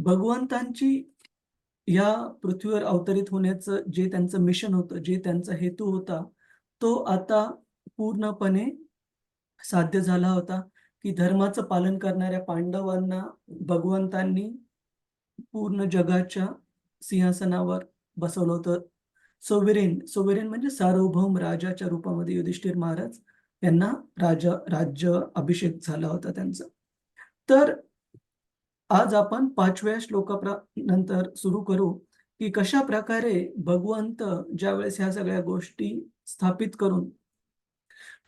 भगवंतांची या पृथ्वीवर अवतरित होण्याचं जे त्यांचं मिशन होतं, जे त्यांचा हेतू होता, तो आता पूर्णपणे साध्य झाला होता, की धर्माचं पालन करणाऱ्या पांडवांना भगवंतांनी पूर्ण जगाच्या सिंहासनावर बसवलं होतं. सोव्हरेन म्हणजे सार्वभौम राजाच्या रूपामध्ये युधिष्ठिर महाराज यांना राज्य अभिषेक झाला होता त्यांचा. तर आज आपण 5व्या नंतर सुरू करू, की कशाप्रकारे भगवंत ज्यावेळेस ह्या सगळ्या गोष्टी स्थापित करून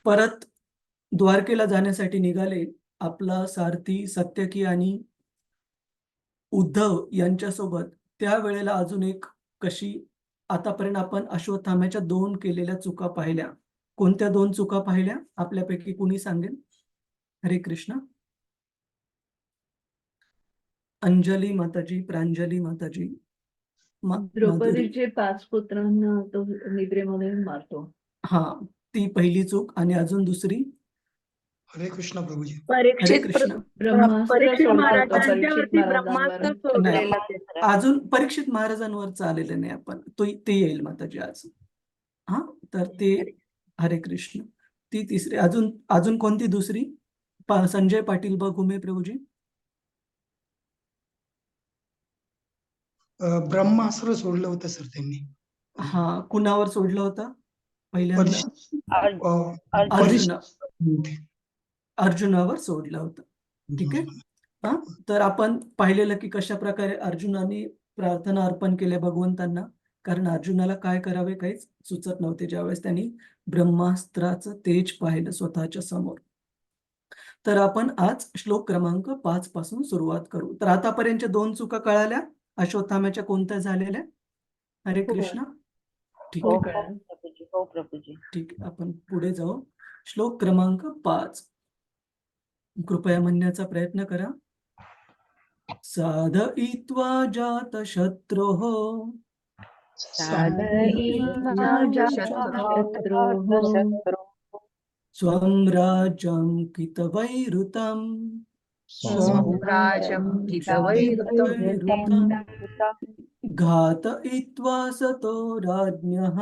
परत द्वारकेला जाण्यासाठी निघाले. आपला सारथी सत्यकी आणि उद्धव यांच्यासोबत त्यावेळेला अजून एक कशी आतापर्यंत आपण अश्वत्थाम्याच्या 2 केलेल्या चुका पाहिल्या. कोणत्या 2 चुका पाहिल्या? आपल्यापैकी कुणी सांगेल? हरे कृष्ण. अंजली माताजी, प्रांजली माताजी, माधुरी. द्रौपदीचे 5 पुत्रांना तो निद्रेमध्ये मारतो. हा, ती पहिली चूक. आणि अजून दुसरी? हरे कृष्ण प्रभूजी. हरे परीक्षित कृष्ण. ब्रह्मास्त्र महाराजांच्यावरती ब्रह्मास्त्र नाही, सोडलेलं ते. अजून परीक्षित महाराजांवर आलेलं नाही आपण. ते येईल माताजी आज. हा, तर ते हरे कृष्ण. ती तिसरी. अजून कोणती दुसरी? संजय पाटील घुमे प्रभूजी. ब्रह्मास्त्र सोडलं होतं सर त्यांनी. हा, कुणावर सोडलं होतं पहिल्यांदा? अर्जुनावर सोडलं होतं. ठीक आहे. हा, तर आपण पाहिलेलं की कशा प्रकारे अर्जुनाने प्रार्थना अर्पण केल्या भगवंतांना, कारण अर्जुनाला काय करावे काहीच सुचत नव्हते ज्यावेळेस त्यांनी ब्रह्मास्त्राचं तेज पाहिलं स्वतःच्या समोर. तर आपण आज श्लोक क्रमांक 5 पासून सुरुवात करू. तर आतापर्यंतच्या 2 चुका कळाल्या अश्वत्थाम्याच्या कोणत्या झालेल्या? हरे कृष्ण. ठीक आहे. हो प्रभूजी. ठीक आहे, आपण पुढे जाऊ. श्लोक क्रमांक 5 कृपया म्हणण्याचा प्रयत्न करा. साधयित्वा जातशत्रोः स्वं राज्यं कितवैरुतं घातयित्वा सतो राज्ञः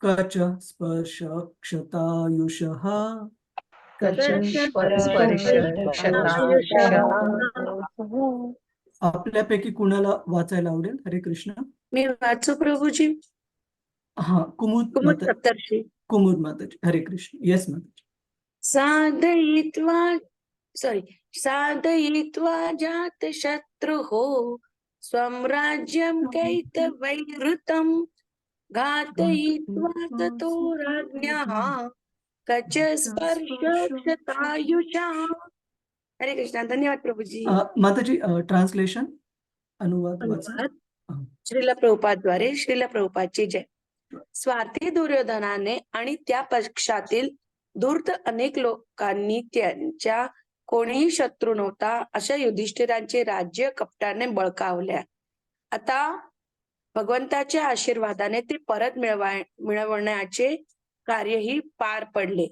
कच स्पर्शक्षतायुषः आपल्यापैकी कुणाला वाचायला आवडेल? हरे कृष्ण. मी वाचू प्रभूजी. हा, कुमुद सप्तर्षी. कुमुद माताजी. हरे कृष्ण. येस माताजी. साधयित्वा जात शत्रुः स्वं राज्यं कैतवैरुतं घातयित्वा ततो राज्ञः कच स्पर्शक्षतायुषा. हरे कृष्ण. धन्यवाद प्रभूजी. माताजी, ट्रान्सलेशन अनुवाद वाचा. श्रील प्रभुपादद्वारे श्रील प्रभुपादची जय. स्वार्थी दुर्योधनाने आणि त्या पक्षातील धूर्त अनेक लोकांनी त्यांच्या कोणीही शत्रू नव्हता अशा युधिष्ठिरांचे राज्य कपटाने बळकावल्या. आता भगवंताच्या आशीर्वादाने ते परत मिळवण्याचे कार्यही पार पडले.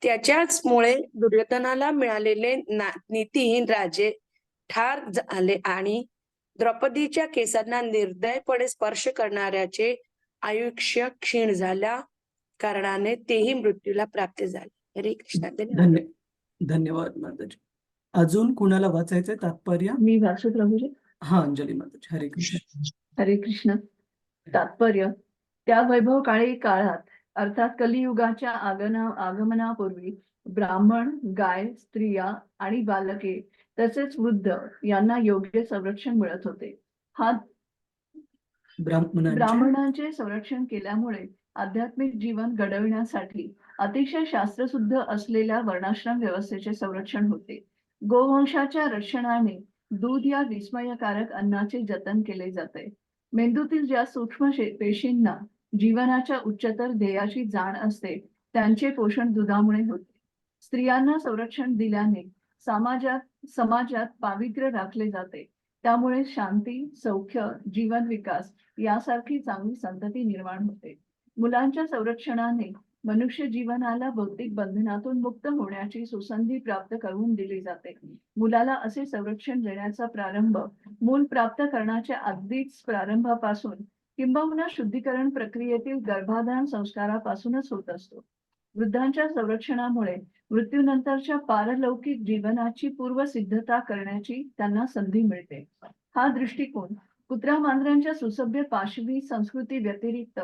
त्याच्याच मुळे दुर्योधनाला मिळालेले नीतिहीन राजे ठार झाले आणि द्रौपदीच्या केसांना निर्दयपणे स्पर्श करणाऱ्याचे आयुष्य क्षीण झाल्या कारणाने तेही मृत्यूला प्राप्त झाले. हरे कृष्ण. धन्यवाद माताजी. अजून कुणाला वाचायचंय तात्पर्य? मी वाचू प्रभूजी. हा, अंजली माताजी. हरे कृष्ण. हरे कृष्ण. तात्पर्य: त्या वैभवकाळी काळात अर्थात कलियुगाच्या आगमनापूर्वी ब्राह्मण, गाय, स्त्रिया आणि बालके तसेच वृद्ध यांना योग्य संरक्षण मिळत होते. हा ब्राह्मणांचे संरक्षण केल्यामुळे आध्यात्मिक जीवन घडविण्यासाठी अतिशय शास्त्रशुद्ध असलेल्या वर्णाश्रम व्यवस्थेचे संरक्षण होते. गोवंशाच्या रक्षणाने दूध या विस्मयकारक अन्नाचे जतन केले जाते. मेंदूतील ज्या सूक्ष्म पेशींना जीवनाच्या उच्चतर ध्येयाची जाण असते त्यांचे पोषण दुधामुळे होते. स्त्रियांना संरक्षण दिल्याने समाजात पावित्र्य राखले जाते. त्यामुळे शांती, सौख्य, जीवन विकास यासारखी चांगली संतती निर्माण होते. मुलांच्या संरक्षणाने मनुष्य जीवनाला भौतिक बंधनातून मुक्त होण्याची सुसंधी प्राप्त करून दिली जाते. मुलाला असे संरक्षण देण्याचा प्रारंभ मूल प्राप्त करण्याच्या अगदीच प्रारंभापासून किंबहुना शुद्धीकरण प्रक्रियेतील गर्भाधान संस्कारापासूनच होत असतो. वृद्धांच्या संरक्षणामुळे मृत्यूनंतरच्या पारलौकिक जीवनाची पूर्वसिद्धता करण्याची त्यांना संधी मिळते. हा दृष्टिकोन कुत्रा मांजरांच्या सुसभ्य पाशवी संस्कृती व्यतिरिक्त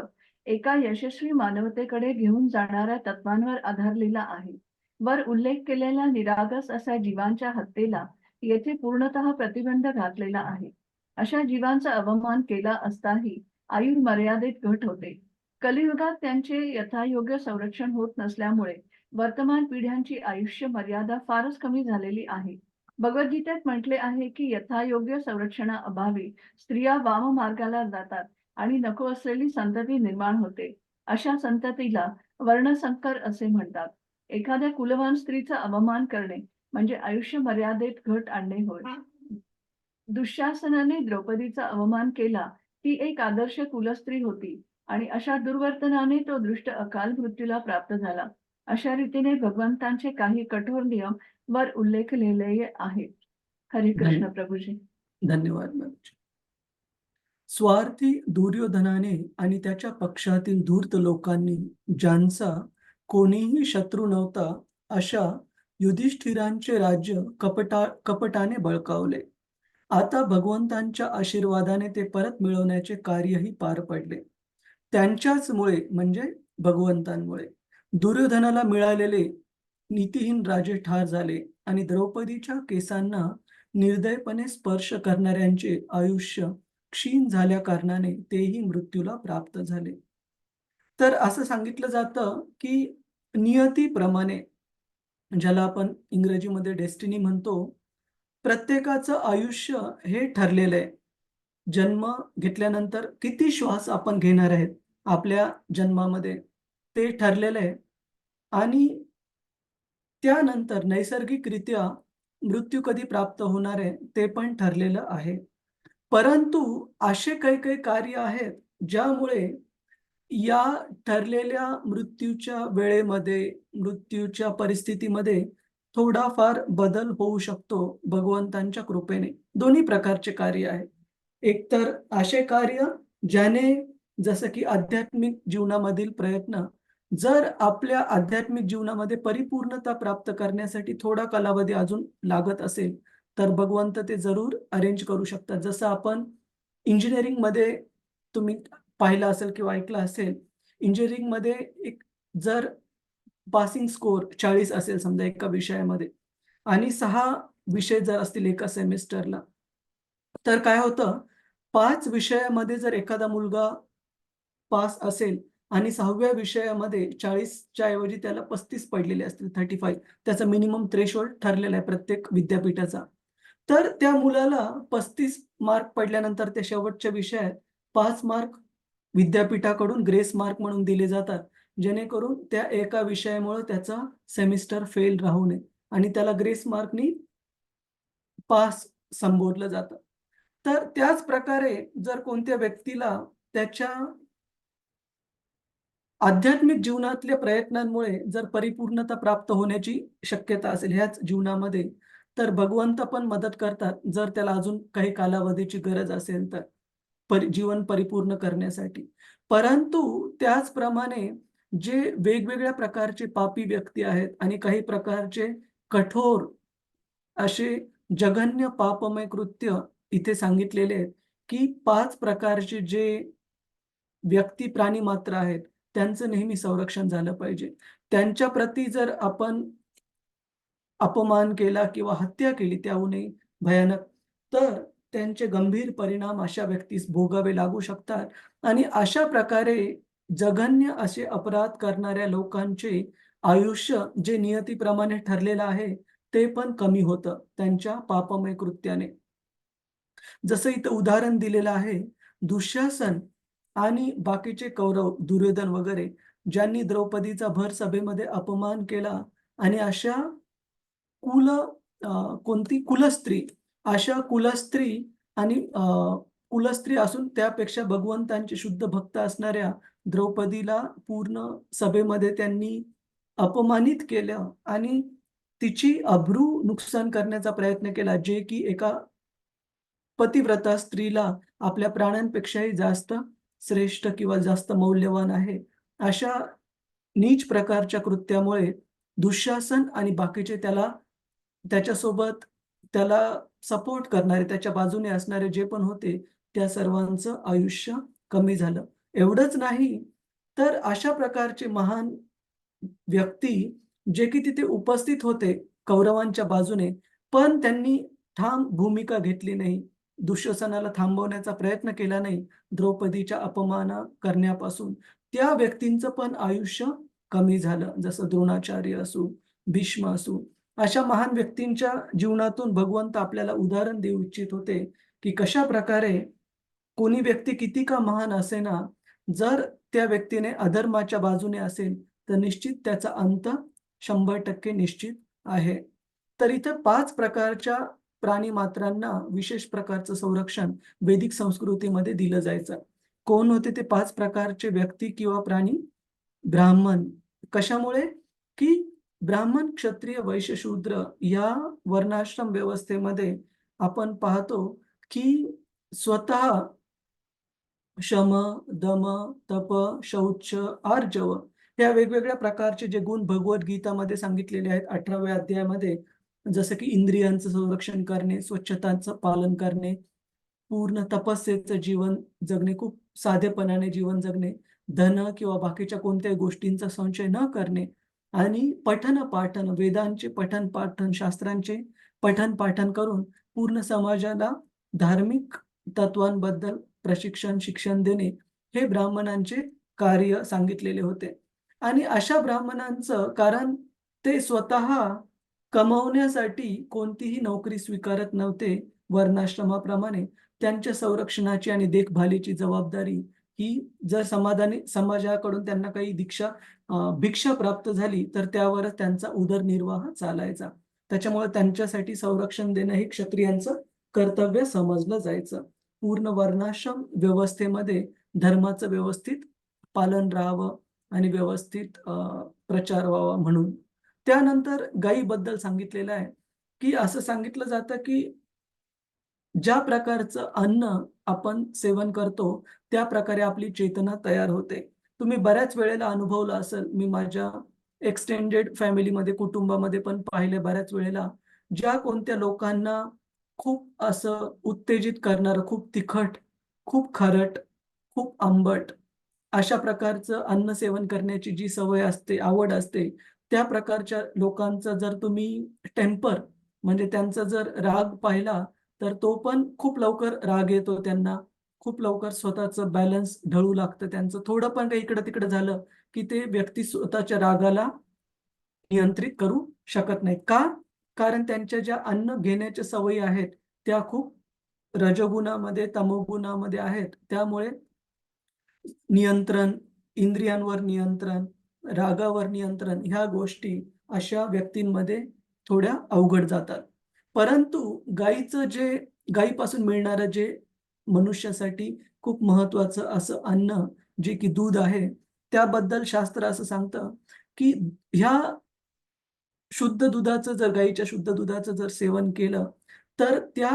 एका यशस्वी मानवतेकडे घेऊन जाणाऱ्या तत्वांवर आधारलेला आहे. वर उल्लेख केलेल्या निरागस अशा जीवांच्या हत्येला येथे पूर्णतः प्रतिबंध घातलेला आहे. अशा जीवांचा अवमान केला असताही आयुर्मर्यादेत घट होते. कलियुगात त्यांचे यथायोग्य संरक्षण होत नसल्यामुळे वर्तमान पिढ्यांची आयुष्य मर्यादा फारच कमी झालेली आहे. भगवद्गीतेत म्हटले आहे की यथायोग्य संरक्षणाअभावी स्त्रिया वाम मार्गाला जातात आणि नको असलेली संतती निर्माण होते. अशा संततीला वर्णसंकर असे म्हणतात. एखाद्या कुलवान स्त्रीचा अवमान करणे म्हणजे आयुष्य मर्यादेत घट आणणे होय. दुःशासनाने द्रौपदीचा अवमान केला. ती एक आदर्श कुलस्त्री होती आणि अशा दुर्वर्तनाने तो दृष्ट अकाल मृत्यूला प्राप्त झाला. अशा रीतीने भगवंतांचे काही कठोर नियम वर उल्लेखलेले आहेत. हरे कृष्ण प्रभूजी. धन्यवाद मॅडम. स्वार्थी दुर्योधनाने आणि त्याच्या पक्षातील धूर्त लोकांनी ज्यांचा कोणीही शत्रू नव्हता अशा युधिष्ठिरांचे राज्य कपटाने बळकावले. आता भगवंतांच्या आशीर्वादाने ते परत मिळवण्याचे कार्यही पार पडले. त्यांच्याचमुळे म्हणजे भगवंतांमुळे दुर्योधनाला मिळालेले नीतिहीन राजे ठार झाले आणि द्रौपदीच्या केसांना निर्दयपणे स्पर्श करणाऱ्यांचे आयुष्य क्षीण झाल्या कारणाने तेही मृत्यूला प्राप्त झाले. तर असं सांगितलं जातं की नियतीप्रमाणे, ज्याला आपण इंग्रजीमध्ये डेस्टिनी म्हणतो, प्रत्येकाचं आयुष्य हे ठरलेलं आहे. जन्म घेतल्यानंतर किती श्वास आपण घेणार आहेत आपल्या जन्मामध्ये ते ठरलेलं आहे आणि त्यानंतर नैसर्गिकरित्या मृत्यू कधी प्राप्त होणार आहे ते पण ठरलेलं आहे. परंतु असे काही कार्य आहेत ज्यामुळे या ठरलेल्या मृत्यूच्या वेळेमध्ये, मृत्यूच्या परिस्थितीमध्ये थोडाफार बदल होऊ शकतो भगवंतांच्या कृपेने. दोन्ही प्रकारचे कार्य आहे. एकतर असे कार्य ज्याने, जसं की आध्यात्मिक जीवनामधील प्रयत्न, जर आपल्या आध्यात्मिक जीवनामध्ये परिपूर्णता प्राप्त करण्यासाठी थोडा कालावधी अजून लागत असेल तर भगवंत ते जरूर अरेंज करू शकतात. जसं आपण इंजिनिअरिंगमध्ये तुम्ही पाहिलं असेल किंवा ऐकलं असेल, इंजिनिअरिंगमध्ये एक जर पासिंग स्कोर 40 असेल समजा एका विषयामध्ये आणि 6 विषय जर असतील एका सेमिस्टरला, तर काय होतं, 5 विषयामध्ये जर एखादा मुलगा पास असेल आणि 6व्या विषयामध्ये 40च्या ऐवजी त्याला 35 पडलेले असतील, 35, त्याचा मिनिमम थ्रेशोल्ड ठरलेला आहे प्रत्येक विद्यापीठाचा. तर त्या मुलाला 35 मार्क पडल्यानंतर त्या शेवटच्या विषयात 5 मार्क विद्यापीठाकडून ग्रेस मार्क म्हणून दिले जातात, जेणेकरून त्या एका विषयामुळे त्याचा सेमिस्टर फेल राहू नये आणि त्याला ग्रेस मार्कनी पास संबोधलं जातं. तर त्याच प्रकारे जर कोणत्या व्यक्तीला त्याच्या आध्यात्मिक जीवनातल्या प्रयत्नांमुळे जर परिपूर्णता प्राप्त होण्याची शक्यता असेल ह्याच जीवनामध्ये, तर भगवंत पण मदत करतात जर त्याला अजून काही कालावधीची गरज असेल तर जीवन परिपूर्ण करण्यासाठी. परंतु त्याचप्रमाणे जे वेगवेगळ्या प्रकारचे पापी व्यक्ती आहेत आणि काही प्रकारचे कठोर असे जघन्य पापमय कृत्य इथे सांगितलेले आहेत की 5 प्रकारचे जे व्यक्ती प्राणी मात्र आहेत त्यांचं नेहमी संरक्षण झालं पाहिजे. त्यांच्या प्रती जर आपण अपमान केला किंवा हत्या केली त्याहूनही भयानक, तर त्यांचे गंभीर परिणाम अशा व्यक्तीस भोगावे लागू शकतात आणि अशा प्रकारे जघन्य असे अपराध करणाऱ्या लोकांचे आयुष्य जे नियतीप्रमाणे ठरलेलं आहे ते पण कमी होतं त्यांच्या पापमय कृत्याने. जसं इथं उदाहरण दिलेलं आहे, दुःशासन आणि बाकीचे कौरव, दुर्योधन वगैरे, ज्यांनी द्रौपदीचा भर सभेमध्ये अपमान केला आणि अशा कोणती कुलस्त्री, अशा कुलस्त्री आणि कुलस्त्री असून त्यापेक्षा भगवंतांचे शुद्ध भक्त असणाऱ्या द्रौपदीला पूर्ण सभेमध्ये त्यांनी अपमानित केलं आणि तिची अब्रू नुकसान करण्याचा प्रयत्न केला, जे की एका पतिव्रता स्त्रीला आपल्या प्राणांपेक्षाही जास्त श्रेष्ठ किंवा जास्त मौल्यवान आहे. अशा नीच प्रकारच्या कृत्यामुळे दुःशासन आणि बाकीचे त्याच्यासोबत त्याला सपोर्ट करणारे, त्याच्या बाजूने असणारे जे पण होते, त्या सर्वांचं आयुष्य कमी झालं. एवढंच नाही, तर अशा प्रकारचे महान व्यक्ती जे की तिथे उपस्थित होते कौरवांच्या बाजूने, पण त्यांनी ठाम भूमिका घेतली नाही. दुःशासनाला थांबवण्याचा प्रयत्न केला नाही, द्रौपदीच्या अपमान करण्यापासून. त्या व्यक्तींचं पण आयुष्य कमी झालं. जसं द्रोणाचार्य असू, भीष्म असू. अशा महान व्यक्तींच्या जीवनातून भगवंत आपल्याला उदाहरण देऊ इच्छित होते, की कशाप्रकारे कोणी व्यक्ती किती का महान असेना, जर त्या व्यक्तीने अधर्माच्या बाजूने असेल, तर निश्चित त्याचा अंत 100% निश्चित आहे. तर इथं 5 प्रकारच्या प्राणीमात्रांना विशेष प्रकारचं संरक्षण वैदिक संस्कृतीमध्ये दिलं जायचं. कोण होते ते 5 प्रकारचे व्यक्ती किंवा प्राणी? ब्राह्मण. कशामुळे? की ब्राह्मण, क्षत्रिय, वैश्य, शूद्र या वर्णाश्रम व्यवस्थेमध्ये आपण पाहतो, की स्वतः शम, दम, तप, शौच, आर्जव या वेगवेगळ्या प्रकारचे जे गुण भगवद्गीतामध्ये सांगितलेले आहेत 18व्या अध्यायामध्ये. जसं की इंद्रियांचं संरक्षण करणे, स्वच्छताचं पालन करणे, पूर्ण तपस्येचं जीवन जगणे, खूप साधेपणाने जीवन जगणे, धन किंवा बाकीच्या कोणत्याही गोष्टींचा संचय न करणे आणि पठन-पाठन, वेदांचे पठन-पाठन, शास्त्रांचे पठन-पाठन करून पूर्ण समाजाला धार्मिक तत्वांबद्दल प्रशिक्षण, शिक्षण देणे, हे ब्राह्मणांचे कार्य सांगितलेले होते. आणि अशा ब्राह्मणांचं कारण ते स्वतः कमवण्यासाठी कोणतीही नोकरी स्वीकारत नव्हते वर्णाश्रमाप्रमाणे. त्यांच्या संरक्षणाची आणि देखभालीची जबाबदारी ही जर समाजाकडून त्यांना काही भिक्षा प्राप्त झाली, तर त्यावरच त्यांचा उदरनिर्वाह चालायचा. त्याच्यामुळे त्यांच्यासाठी संरक्षण देणं हे क्षत्रियांचं कर्तव्य समजलं जायचं. पूर्ण वर्णाश्रम व्यवस्थेमध्ये धर्माचं व्यवस्थित पालन राहावं आणि व्यवस्थित प्रचार व्हावा म्हणून. त्यानंतर गायीबद्दल सांगितलेलं आहे, की असं सांगितलं जातं, की ज्या प्रकारचं अन्न आपण सेवन करतो, त्या प्रकारे आपली चेतना तयार होते. तुम्ही बऱ्याच वेळेला अनुभवलं असेल, मी माझ्या एक्सटेंडेड फॅमिलीमध्ये, कुटुंबामध्ये पण पाहिलंय बऱ्याच वेळेला, ज्या कोणत्या लोकांना खूप असं उत्तेजित करणारं, खूप तिखट, खूप खारट, खूप आंबट अशा प्रकारचं अन्न सेवन करण्याची जी सवय असते, आवड असते, त्या प्रकारच्या लोकांचा जर तुम्ही टेम्पर म्हणजे त्यांचा जर राग पाहिला, तर तो पण खूप लवकर राग येतो त्यांना. खूप लवकर स्वतःचं बॅलन्स ढळू लागतं त्यांचं. थोडं पण काही इकडं-तिकडं झालं, की ते व्यक्ती स्वतःच्या रागाला नियंत्रित करू शकत नाहीत. का? कारण त्यांच्या ज्या अन्न घेण्याच्या सवयी आहेत, त्या खूप रजोगुणामध्ये, तमोगुणामध्ये आहेत. त्यामुळे नियंत्रण, इंद्रियांवर नियंत्रण, रागावर नियंत्रण ह्या गोष्टी अशा व्यक्तींमध्ये थोड्या अवघड जातात. परंतु गायीपासून मिळणारं जे मनुष्यासाठी खूप महत्त्वाचं असं अन्न जे की दूध आहे, त्याबद्दल शास्त्र असं सांगतं, की ह्या गायीच्या शुद्ध दुधाचं जर सेवन केलं, तर त्या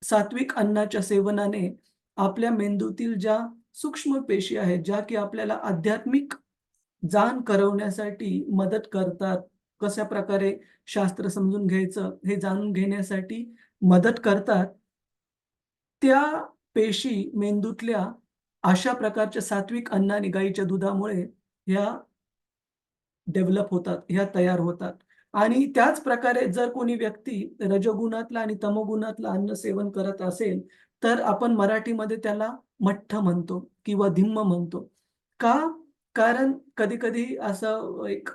सात्विक अन्नाच्या सेवनाने आपल्या मेंदूतील ज्या सूक्ष्म पेशी आहेत, ज्या की आपल्याला आध्यात्मिक जाण करवण्यासाठी मदत करतात. कशाप्रकारे शास्त्र समजून घ्यायचं हे जाणून घेण्यासाठी मदत करतात. त्या पेशी मेंदूतल्या अशा प्रकारच्या सात्विक अन्नाने, गाईच्या दुधामुळे ह्या डेव्हलप होतात, ह्या तयार होतात. आणि त्याच प्रकारे जर कोणी व्यक्ती रजोगुणातलं आणि तमोगुणातलं अन्न सेवन करत असेल, तर आपण मराठीमध्ये त्याला मठ्ठ म्हणतो किंवा धिम्म म्हणतो. का? कारण कधी-कधी असं एक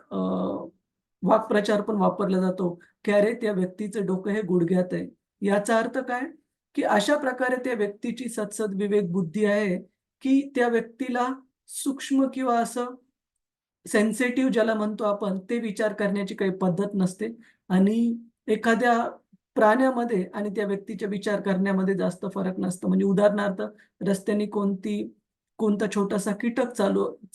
वाक्प्रचार पण वापरला जातो, की "अरे, त्या व्यक्तीचं डोकं हे गुडघ्यात आहे." याचा अर्थ काय? की अशा प्रकारे त्या व्यक्तीची सदसद विवेक बुद्धी आहे, की त्या व्यक्तीला सूक्ष्म किंवा असं सेन्सिटिव्ह ज्याला म्हणतो आपण, ते विचार करण्याची काही पद्धत नसते आणि एखाद्या प्राण्यामध्ये आणि त्या व्यक्तीच्या विचार करण्यामध्ये जास्त फरक नसतो. म्हणजे उदाहरणार्थ रस्त्याने कोणती कोणता छोटासा कीटक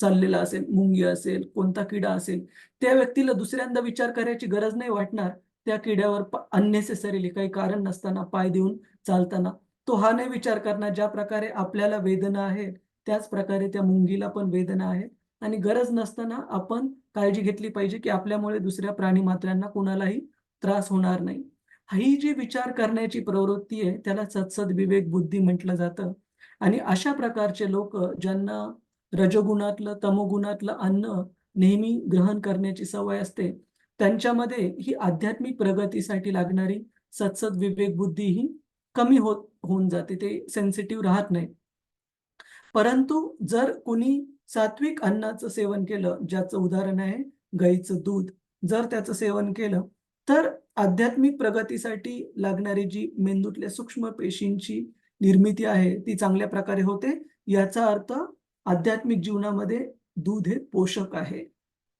चाललेला असेल, मुंगी असेल, कोणता किडा असेल, त्या व्यक्तीला दुसऱ्यांदा विचार करायची गरज नाही वाटणार. त्या किड्यावर अननेसेसरीली काही कारण नसताना पाय देऊन चालताना. तो हा नाही विचार करणार ज्या प्रकारे आपल्याला वेदना आहे, त्याच प्रकारे त्या मुंगीला पण वेदना आहेत आणि गरज नसताना आपण काळजी घेतली पाहिजे, की आपल्यामुळे दुसऱ्या प्राणीमात्रांना कुणालाही त्रास होणार नाही. ही जी विचार करण्याची प्रवृत्ती आहे, त्याला सद्सद विवेक बुद्धी म्हटलं जातं. आणि अशा प्रकारचे लोकं ज्यांना रजोगुणातलं, तमोगुणातलं अन्न नेहमी ग्रहण करण्याची सवय असते, त्यांच्यामध्ये ही आध्यात्मिक प्रगतीसाठी लागणारी सद्सद विवेक बुद्धी ही कमी होऊन जाते. ते सेन्सिटिव्ह राहत नाही. परंतु जर कोणी सात्विक अन्नाचं सेवन केलं, ज्याचं उदाहरण आहे गाईचं दूध, जर त्याचं सेवन केलं, तर आध्यात्मिक प्रगतीसाठी लागणारी जी मेंदूतल्या सूक्ष्म पेशींची निर्मिती आहे, ती चांगल्या प्रकारे होते. याचा अर्थ आध्यात्मिक जीवनामध्ये दूध हे पोषक आहे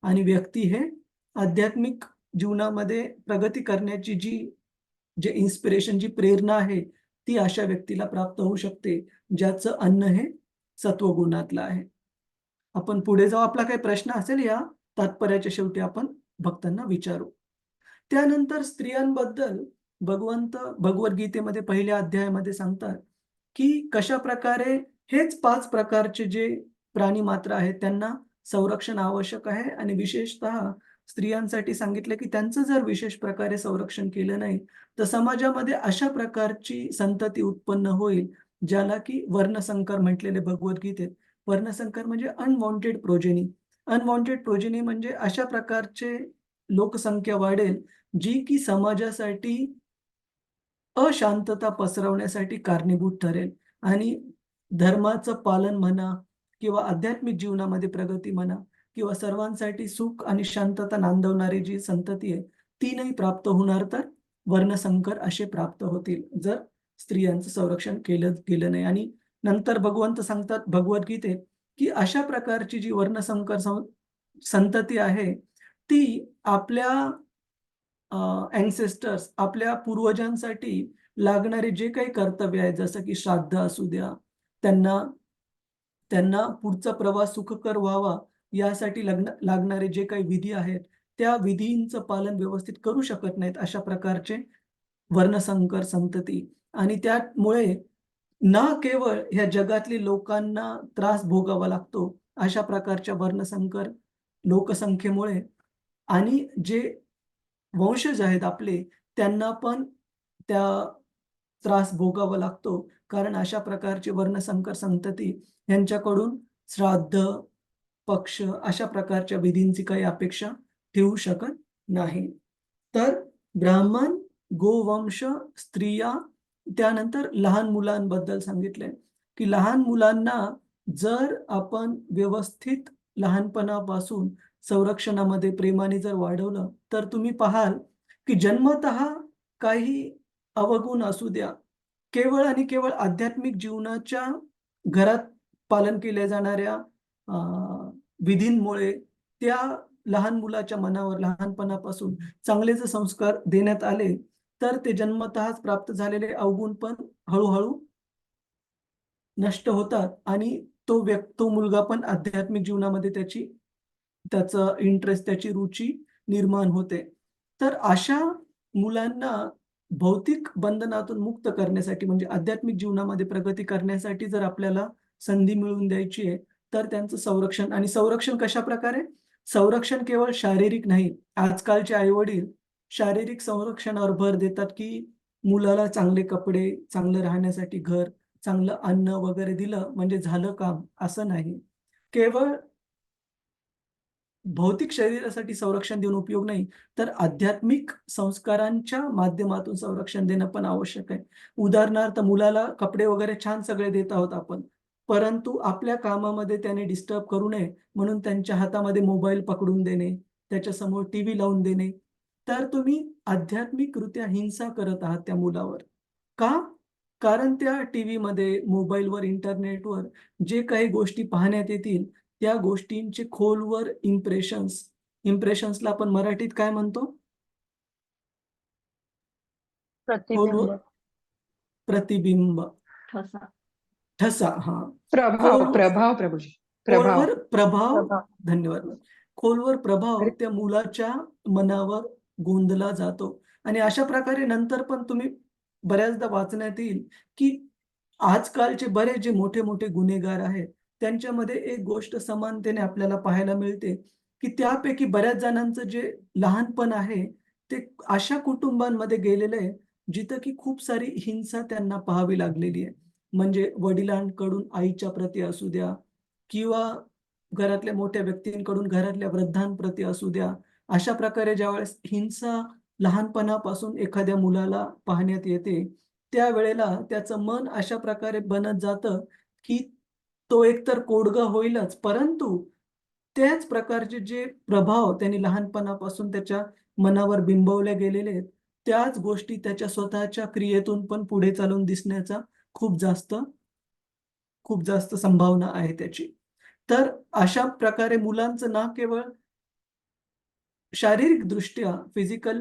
आणि व्यक्ती हे आध्यात्मिक जीवनामध्ये प्रगती करण्याची जे इन्स्पिरेशन, जी प्रेरणा आहे, ती अशा व्यक्तीला प्राप्त होऊ शकते, ज्याचं अन्न हे सत्वगुणातलं आहे. आपण पुढे जाऊ. आपला काही प्रश्न असेल या तात्पर्याच्या शेवटी आपण भक्तांना विचारू. त्यानंतर स्त्रियांबद्दल भगवद्गीतेमध्ये पहिल्या अध्यायामध्ये सांगतात, की कशाप्रकारे हेच 5 प्रकारचे जे प्राणीमात्र आहेत त्यांना संरक्षण आवश्यक आहे आणि विशेषतः स्त्रियांसाठी सांगितलं, की त्यांचं जर विशेष प्रकारे संरक्षण केलं नाही, तर समाजामध्ये अशा प्रकारची संतती उत्पन्न होईल, ज्याला की वर्णसंकर म्हटलेले भगवद्गीतेत. वर्णसंकर म्हणजे अनवॉन्टेड प्रोजेनी. अनवॉन्टेड प्रोजेनी म्हणजे अशा प्रकारचे लोकसंख्या वाढेल, जी की समाजासाठी अशांतता पसरवण्यासाठी कारणीभूत ठरेल आणि धर्माचं पालन म्हणा किंवा आध्यात्मिक जीवनामध्ये प्रगती म्हणा किंवा सर्वांसाठी सुख आणि शांतता नांदवणारी जी संतती आहे, ती नाही प्राप्त होणार, तर वर्णसंकर असे प्राप्त होतील, जर स्त्रियांचं संरक्षण केलं गेलं नाही. आणि नंतर भगवंत सांगतात भगवद्गीतेत, की अशा प्रकारची जी वर्णसंकर संतती आहे, ती आपल्या अँसेस्टर्स, आपल्या पूर्वजांसाठी लागणारे जे काही कर्तव्य आहे, जसं की श्राद्ध असू द्या, त्यांना त्यांना पुढचा प्रवास सुखकर व्हावा, यासाठी लागणारे जे काही विधी आहेत, त्या विधींचं पालन व्यवस्थित करू शकत नाहीत, अशा प्रकारचे वर्णसंकर संतती. आणि त्यामुळे ना केवळ ह्या जगातली लोकांना त्रास भोगावा लागतो, अशा प्रकारच्या वर्णसंकर लोकसंख्येमुळे आणि जे वंशज आहेत आपले, त्यांना पण त्या त्रास भोगावा लागतो. कारण अशा प्रकारचे वर्णसंकर संतती यांच्याकडून श्राद्ध, पक्ष अशा प्रकारच्या विधींची काही अपेक्षा ठेवू शकत नाही. तर ब्राह्मण, गोवंश, स्त्रिया, त्यानंतर लहान मुलांबद्दल सांगितलंय, की लहान मुलांना जर आपण व्यवस्थित लहानपणापासून संरक्षणामध्ये प्रेमाने जर वाढवलं, तर तुम्ही पाहाल, की जन्मतः काही अवगुण असू द्या, केवळ आणि केवळ आध्यात्मिक जीवनाच्या घरात पालन केल्या जाणाऱ्या विधींमुळे त्या लहान मुलाच्या मनावर लहानपणापासून चांगले जर संस्कार देण्यात आले, तर ते जन्मतःच प्राप्त झालेले अवगुण पण हळू-हळू नष्ट होतात आणि तो मुलगा पण आध्यात्मिक जीवनामध्ये त्याचं इंटरेस्ट, त्याची रुची निर्माण होते. तर अशा मुलांना भौतिक बंधनातून मुक्त करण्यासाठी म्हणजे आध्यात्मिक जीवनामध्ये प्रगती करण्यासाठी जर आपल्याला संधी मिळवून द्यायची आहे, तर त्यांचं संरक्षण. आणि संरक्षण कशाप्रकारे? संरक्षण केवळ शारीरिक नाही. आजकालचे आई-वडील शारीरिक संरक्षणावर भर देतात, की मुलाला चांगले कपडे, चांगलं राहण्यासाठी घर, चांगलं अन्न वगैरे दिलं म्हणजे झालं काम, असं नाही. केवळ भौतिक शरीरासाठी संरक्षण देऊन उपयोग नाही, तर आध्यात्मिक संस्कारांच्या माध्यमातून संरक्षण देणं पण आवश्यक आहे. उदाहरणार्थ मुलाला कपडे वगैरे छान सगळे देत आहोत आपण, परंतु आपल्या कामामध्ये त्याने डिस्टर्ब करू नये म्हणून त्यांच्या हातामध्ये मोबाईल पकडून देणे, त्याच्यासमोर टीव्ही लावून देणे, तर तुम्ही आध्यात्मिकरित्या हिंसा करत आहात त्या मुलावर. का? कारण त्या टीव्हीमध्ये, मोबाईलवर, इंटरनेटवर जे काही गोष्टी पाहण्यात येतील, त्या गोष्टींचे खोलवर इम्प्रेशन्सला आपण मराठीत काय म्हणतो? खोलवर प्रतिबिंब. प्रतिबिंब. ठसा. ठसा हा प्रभाव खोल प्रभाव प्रभूजी प्रभाव खोलवर प्रभाव प्रभाव धन्यवाद खोलवर प्रभाव अरे त्या मुलाच्या मनावर गोंदला जातो आणि अशा प्रकारे नंतर पण तुम्ही बऱ्याचदा वाचण्यात येईल की आजकालचे बरेच जे मोठे मोठे गुन्हेगार आहेत त्यांच्यामध्ये एक गोष्ट समानतेने आपल्याला पाहायला मिळते की त्यापैकी बऱ्याच जणांचं जे लहानपण आहे ते अशा कुटुंबांमध्ये गेलेलं आहे जिथं की खूप सारी हिंसा त्यांना पाहावी लागलेली आहे. म्हणजे वडिलांकडून आईच्या प्रती असू द्या किंवा घरातल्या मोठ्या व्यक्तींकडून घरातल्या वृद्धांप्रती असू द्या, अशा प्रकारे ज्यावेळेस हिंसा लहानपणापासून एखाद्या मुलाला पाहण्यात येते, त्यावेळेला त्याचं मन अशा प्रकारे बनत जातं, की तो एकतर कोडगा होईलच, परंतु त्याच प्रकारचे जे प्रभाव त्यांनी लहानपणापासून त्याच्या मनावर बिंबवले गेलेले आहेत, त्याच गोष्टी त्याच्या स्वतःच्या क्रियेतून पण पुढे चालून दिसण्याचा खूप जास्त संभावना आहे त्याची. तर अशा प्रकारे मुलांचं ना केवळ शारीरिकदृष्ट्या फिजिकल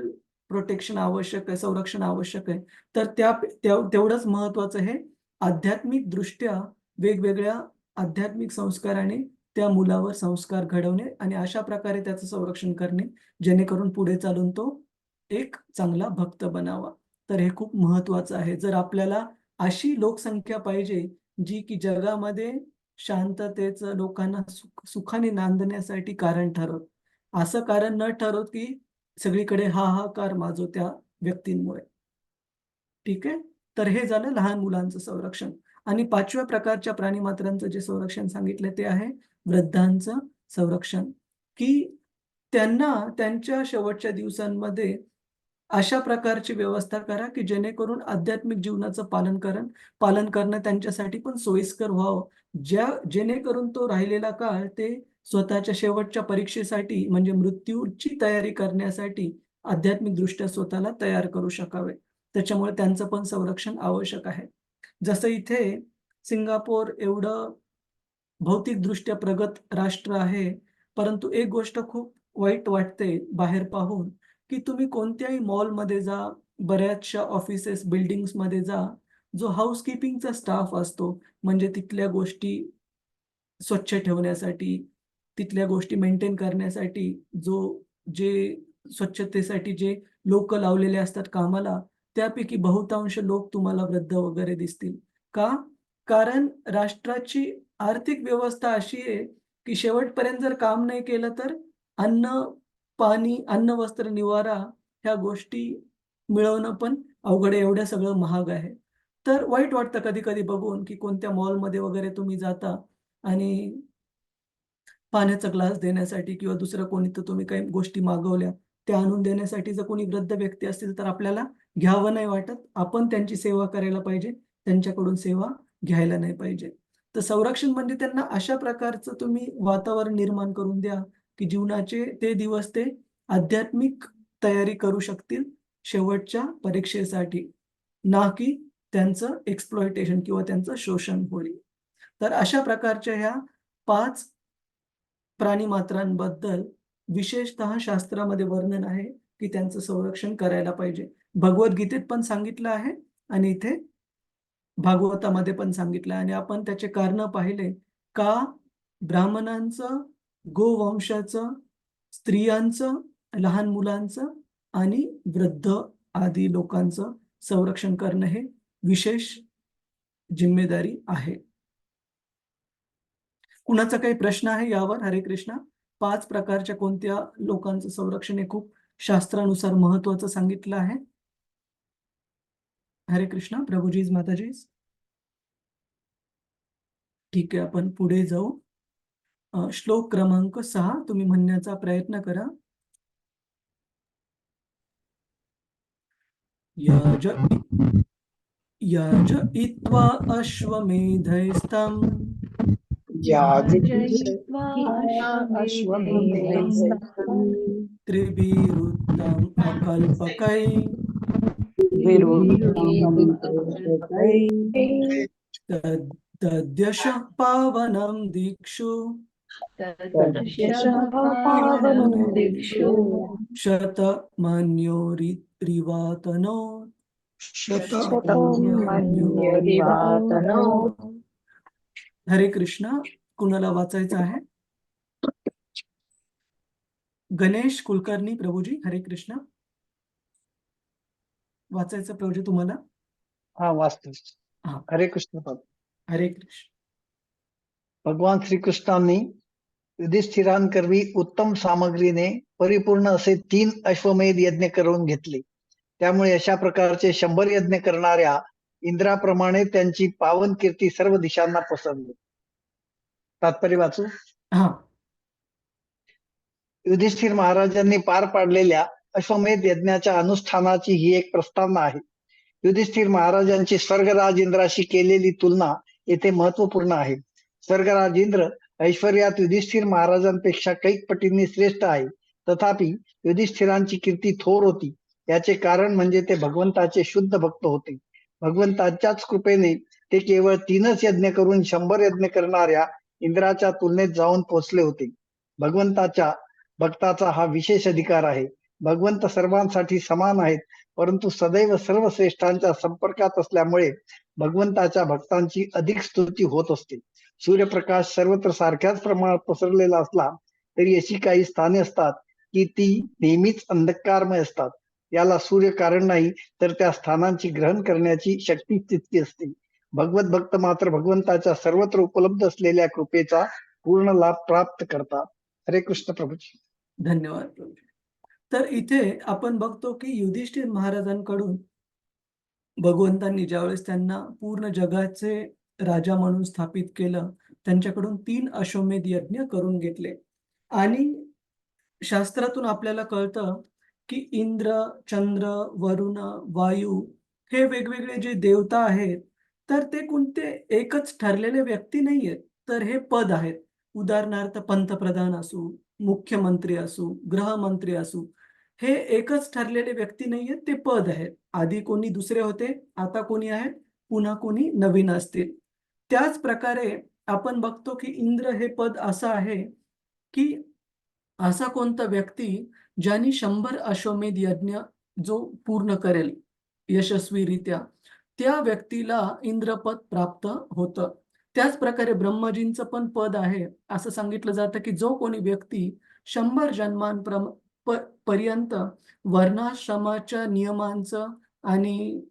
प्रोटेक्शन आवश्यक आहे, संरक्षण आवश्यक आहे. तर तेवढंच महत्त्वाचं हे आध्यात्मिकदृष्ट्या वेगवेगळ्या आध्यात्मिक संस्काराने त्या मुलावर संस्कार घडवणे आणि अशा प्रकारे त्याचं संरक्षण करणे, जेणेकरून पुढे चालून तो एक चांगला भक्त बनावा. तर हे खूप महत्त्वाचं आहे. जर आपल्याला अशी लोकसंख्या पाहिजे, जी की जगामध्ये शांततेचं लोकांना सुखाने नांदण्यासाठी कारण ठरवत. असं कारण न ठरवत, की सगळीकडे हाहाकार माजो त्या व्यक्तींमुळे. ठीक आहे? तर हे झालं लहान मुलांचं संरक्षण. आणि 5व्या प्रकारच्या प्राणीमात्रांचं जे संरक्षण सांगितलं ते आहे वृद्धांचं संरक्षण, की त्यांना त्यांच्या शेवटच्या दिवसांमध्ये अशा प्रकारची व्यवस्था करा, की जेणेकरून आध्यात्मिक जीवनाचं पालन करणं त्यांच्यासाठी पण सोयीस्कर व्हावं. जेणेकरून तो राहिलेला काळ ते स्वतःच्या शेवटच्या परीक्षेसाठी म्हणजे मृत्यूची तयारी करण्यासाठी आध्यात्मिकदृष्ट्या स्वतःला तयार करू शकावे. त्याच्यामुळे त्यांचं पण संरक्षण आवश्यक आहे. जसं इथे सिंगापोर एवढं भौतिकदृष्ट्या प्रगत राष्ट्र आहे, परंतु एक गोष्ट खूप वाईट वाटते बाहेर पाहून, की तुम्ही कोणत्याही मॉलमध्ये जा, बऱ्याचशा ऑफिसेस, बिल्डिंग्समध्ये जा, जो हाउसकीपिंगचा स्टाफ असतो, म्हणजे तिथल्या गोष्टी स्वच्छ ठेवण्यासाठी, तिथल्या गोष्टी मेंटेन करण्यासाठी जे स्वच्छतेसाठी जे लोकं लावलेले असतात कामाला, त्यापैकी बहुतांश लोक तुम्हाला वृद्ध वगैरे दिसतील. का? कारण राष्ट्राची आर्थिक व्यवस्था अशी आहे, की शेवटपर्यंत जर काम नाही केलं तर अन्न, पाणी, अन्न, वस्त्र, निवारा ह्या गोष्टी मिळवणं पण अवघड आहे, एवढं सगळं महाग आहे. तर वाईट वाटतं कधी-कधी बघून, की कोणत्या मॉलमध्ये वगैरे तुम्ही जाता आणि पाण्याचा ग्लास देण्यासाठी किंवा दुसरं कोणी तर तुम्ही काही गोष्टी मागवल्या, त्या आणून देण्यासाठी जर कोणी वृद्ध व्यक्ती असतील, तर आपल्याला घ्यावं नाही वाटत. आपण त्यांची सेवा करायला पाहिजे, त्यांच्याकडून सेवा घ्यायला नाही पाहिजे. तर संरक्षण म्हणजे त्यांना अशा प्रकारचं तुम्ही वातावरण निर्माण करून द्या, की जीवनाचे ते दिवस ते आध्यात्मिक तयारी करू शकतील शेवटच्या परीक्षेसाठी, ना की त्यांचं एक्सप्लॉयटेशन किंवा त्यांचं शोषण होईल. तर अशा प्रकारच्या ह्या 5 प्राणीमात्रांबद्दल विशेषतः शास्त्रामध्ये वर्णन आहे, की त्यांचं संरक्षण करायला पाहिजे. भगवद्गीतेत पण सांगितलं आहे आणि इथे भागवतामध्ये पण सांगितलं आहे आणि आपण त्याचे कारणं पाहिले का ब्राह्मणांचं, गोवंशाचं, स्त्रियांचं, लहान मुलांचं आणि वृद्ध आदी लोकांचं संरक्षण करणं हे विशेष जिम्मेदारी आहे. कुणाचा काही प्रश्न आहे यावर? हरे कृष्णा. 5 प्रकारच्या कोणत्या लोकांचं संरक्षण हे खूप शास्त्रानुसार महत्त्वाचं सांगितलं आहे? हरे कृष्णा. प्रभुजीज, माताजीज. ठीक आहे, आपण पुढे जाऊ. श्लोक क्रमांक 6 तुम्ही म्हणण्याचा प्रयत्न करा. याजयित्वा अश्वमेधैस्तं याजयित्वा अश्वमेधैस्तं त्रिभिरुक्तम् अकल्पकै तद्यशः पावनं दीक्षु तद्दशपावनं दिक्षु शतमन्योरिवातनो शत शतमन्योरिवातनो हरे कृष्ण. कुणाला वाचायचं आहे? गणेश कुलकर्णी प्रभूजी, हरे कृष्ण. वाचायचं प्रभूजी तुम्हाला? हा वाचतो. हा. हरे कृष्ण प्रभू. हरे कृष्ण. भगवान श्रीकृष्णांनी युधिष्ठिरांकरवी उत्तम सामग्रीने परिपूर्ण असे 3 अश्वमेध यज्ञ करून घेतले. त्यामुळे अशा प्रकारचे 100 यज्ञ करणाऱ्या इंद्राप्रमाणे त्यांची पावन कीर्ती सर्व दिशांना पसरली. तात्पर्य वाचू. हा. युधिष्ठिर महाराजांनी पार पाडलेल्या अश्वमेध यज्ञाच्या अनुष्ठानाची ही एक प्रस्तावना आहे. युधिष्ठिर महाराजांची स्वर्गराज इंद्राशी केलेली तुलना येथे महत्वपूर्ण आहे. स्वर्गराज इंद्र ऐश्वर्यात युधिष्ठिर महाराजांपेक्षा कैक पटींनी श्रेष्ठ आहे. तथापि युधिष्ठिरांची कीर्ती थोर होती. याचे कारण म्हणजे ते भगवंताचे शुद्ध भक्त होते. भगवंताच्याच कृपेने ते केवळ 3च यज्ञ करून 100 यज्ञ करणाऱ्या इंद्राच्या तुलनेत जाऊन पोचले होते. भगवंताच्या भक्ताचा हा विशेष अधिकार आहे. भगवंत सर्वांसाठी समान आहेत, परंतु सदैव सर्वश्रेष्ठांच्या संपर्कात असल्यामुळे भगवंताच्या भक्तांची अधिक स्तुती होत असते. सूर्यप्रकाश सर्वत्र सारख्याच प्रमाणात पसरलेला असला तरी अशी काही स्थाने असतात की ती नेहमीच अंधकारमय असतात. याला सूर्य कारण नाही, तर त्या स्थानांची ग्रहण करण्याची शक्ती तितकी असते. भगवत भक्त मात्र भगवंताच्या सर्वत्र उपलब्ध असलेल्या कृपेचा पूर्ण लाभ प्राप्त करतात. हरे कृष्ण प्रभूजी. धन्यवाद प्रभूजी. तर इथे आपण बघतो की युधिष्ठिर महाराजांकडून भगवंतांनी ज्यावेळेस त्यांना पूर्ण जगाचे राजा म्हणून स्थापित केलं, त्यांच्याकडून 3 अश्वमेध यज्ञ करून घेतले. आणि शास्त्रातून आपल्याला कळतं की इंद्र, चंद्र, वरुण, वायू हे वेगवेगळे जे देवता आहेत, तर ते कोणते एकच ठरलेले व्यक्ती नाहीयेत, तर हे पद आहेत. उदाहरणार्थ पंतप्रधान असू, मुख्यमंत्री असू, गृहमंत्री असू, हे एकच ठरलेले व्यक्ती नाहीयेत, ते पद आहेत. आधी कोणी दुसरे होते, आता कोणी आहेत, पुन्हा कोणी नवीन असतील. त्याच प्रकारे आपण बघतो की इंद्र हे पद असं आहे की असा कोणता व्यक्ती ज्यांनी 100 अश्वमेध यज्ञ जो पूर्ण करेल यशस्वीरित्या, त्या व्यक्तीला इंद्रपद प्राप्त होतं. त्याच प्रकारे ब्रह्मजींचं पण पद आहे. असं सांगितलं जातं की जो कोणी व्यक्ती 100 पर्यंत वर्णाश्रमाच्या नियमांचं आणि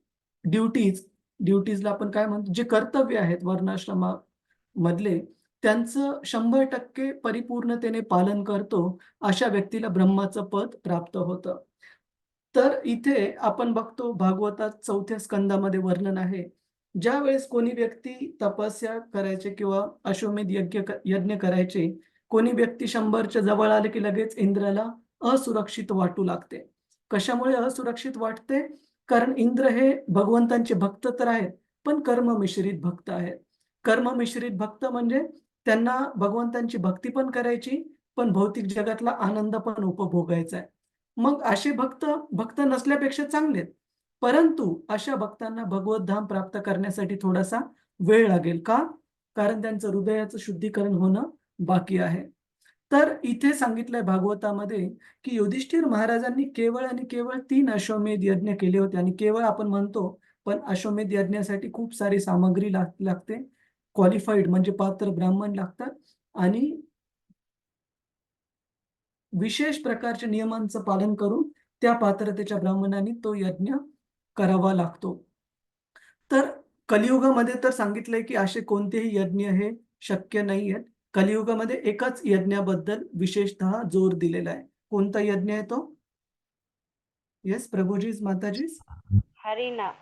ड्युटीजला आपण काय म्हणतो, जे कर्तव्य आहेत वर्णाश्रमामधले, त्यांचं 100% परिपूर्णतेने पालन करतो, अशा व्यक्तीला ब्रह्माचं पद प्राप्त होतं. तर इथे आपण बघतो भागवतात 4थ्या स्कंदामध्ये वर्णन आहे. ज्यावेळेस कोणी व्यक्ती तपस्या करायचे किंवा अश्वमेध यज्ञ करायचे, कोणी व्यक्ती 100च्या जवळ आले की लगेच इंद्राला असुरक्षित वाटू लागते. कशामुळे असुरक्षित वाटते? कारण इंद्र हे भगवंतांचे भक्त तर आहेत, पण कर्ममिश्रित भक्त आहेत. कर्ममिश्रित भक्त म्हणजे त्यांना भगवंतांची भक्ती पण करायची, पण भौतिक जगातला आनंद पण उपभोगायचा आहे. मग असे भक्त नसल्यापेक्षा चांगले आहेत. परंतु अशा भक्तांना भगवत धाम प्राप्त करण्यासाठी थोडासा वेळ लागेल. का? कारण त्यांचं हृदयाचं शुद्धीकरण होणं बाकी आहे. तर इथे सांगितलंय भागवतामध्ये की युधिष्ठिर महाराजांनी केवळ आणि केवळ 3 अश्वमेध यज्ञ केले होते. आणि केवळ आपण म्हणतो, पण अश्वमेध यज्ञासाठी खूप सारी सामग्री लागते. क्वालिफाईड म्हणजे पात्र ब्राह्मण लागतात आणि विशेष प्रकारच्या नियमांचं पालन करून त्या पात्रतेच्या ब्राह्मणांनी तो यज्ञ करावा लागतो. तर कलियुगामध्ये तर सांगितलंय की असे कोणतेही यज्ञ हे शक्य नाहीयेत. कलियुगामध्ये एकाच यज्ञाबद्दल विशेषतः जोर दिलेला आहे. कोणता यज्ञ आहे तो? येस प्रभूजीज, माताजीज. हरिनाम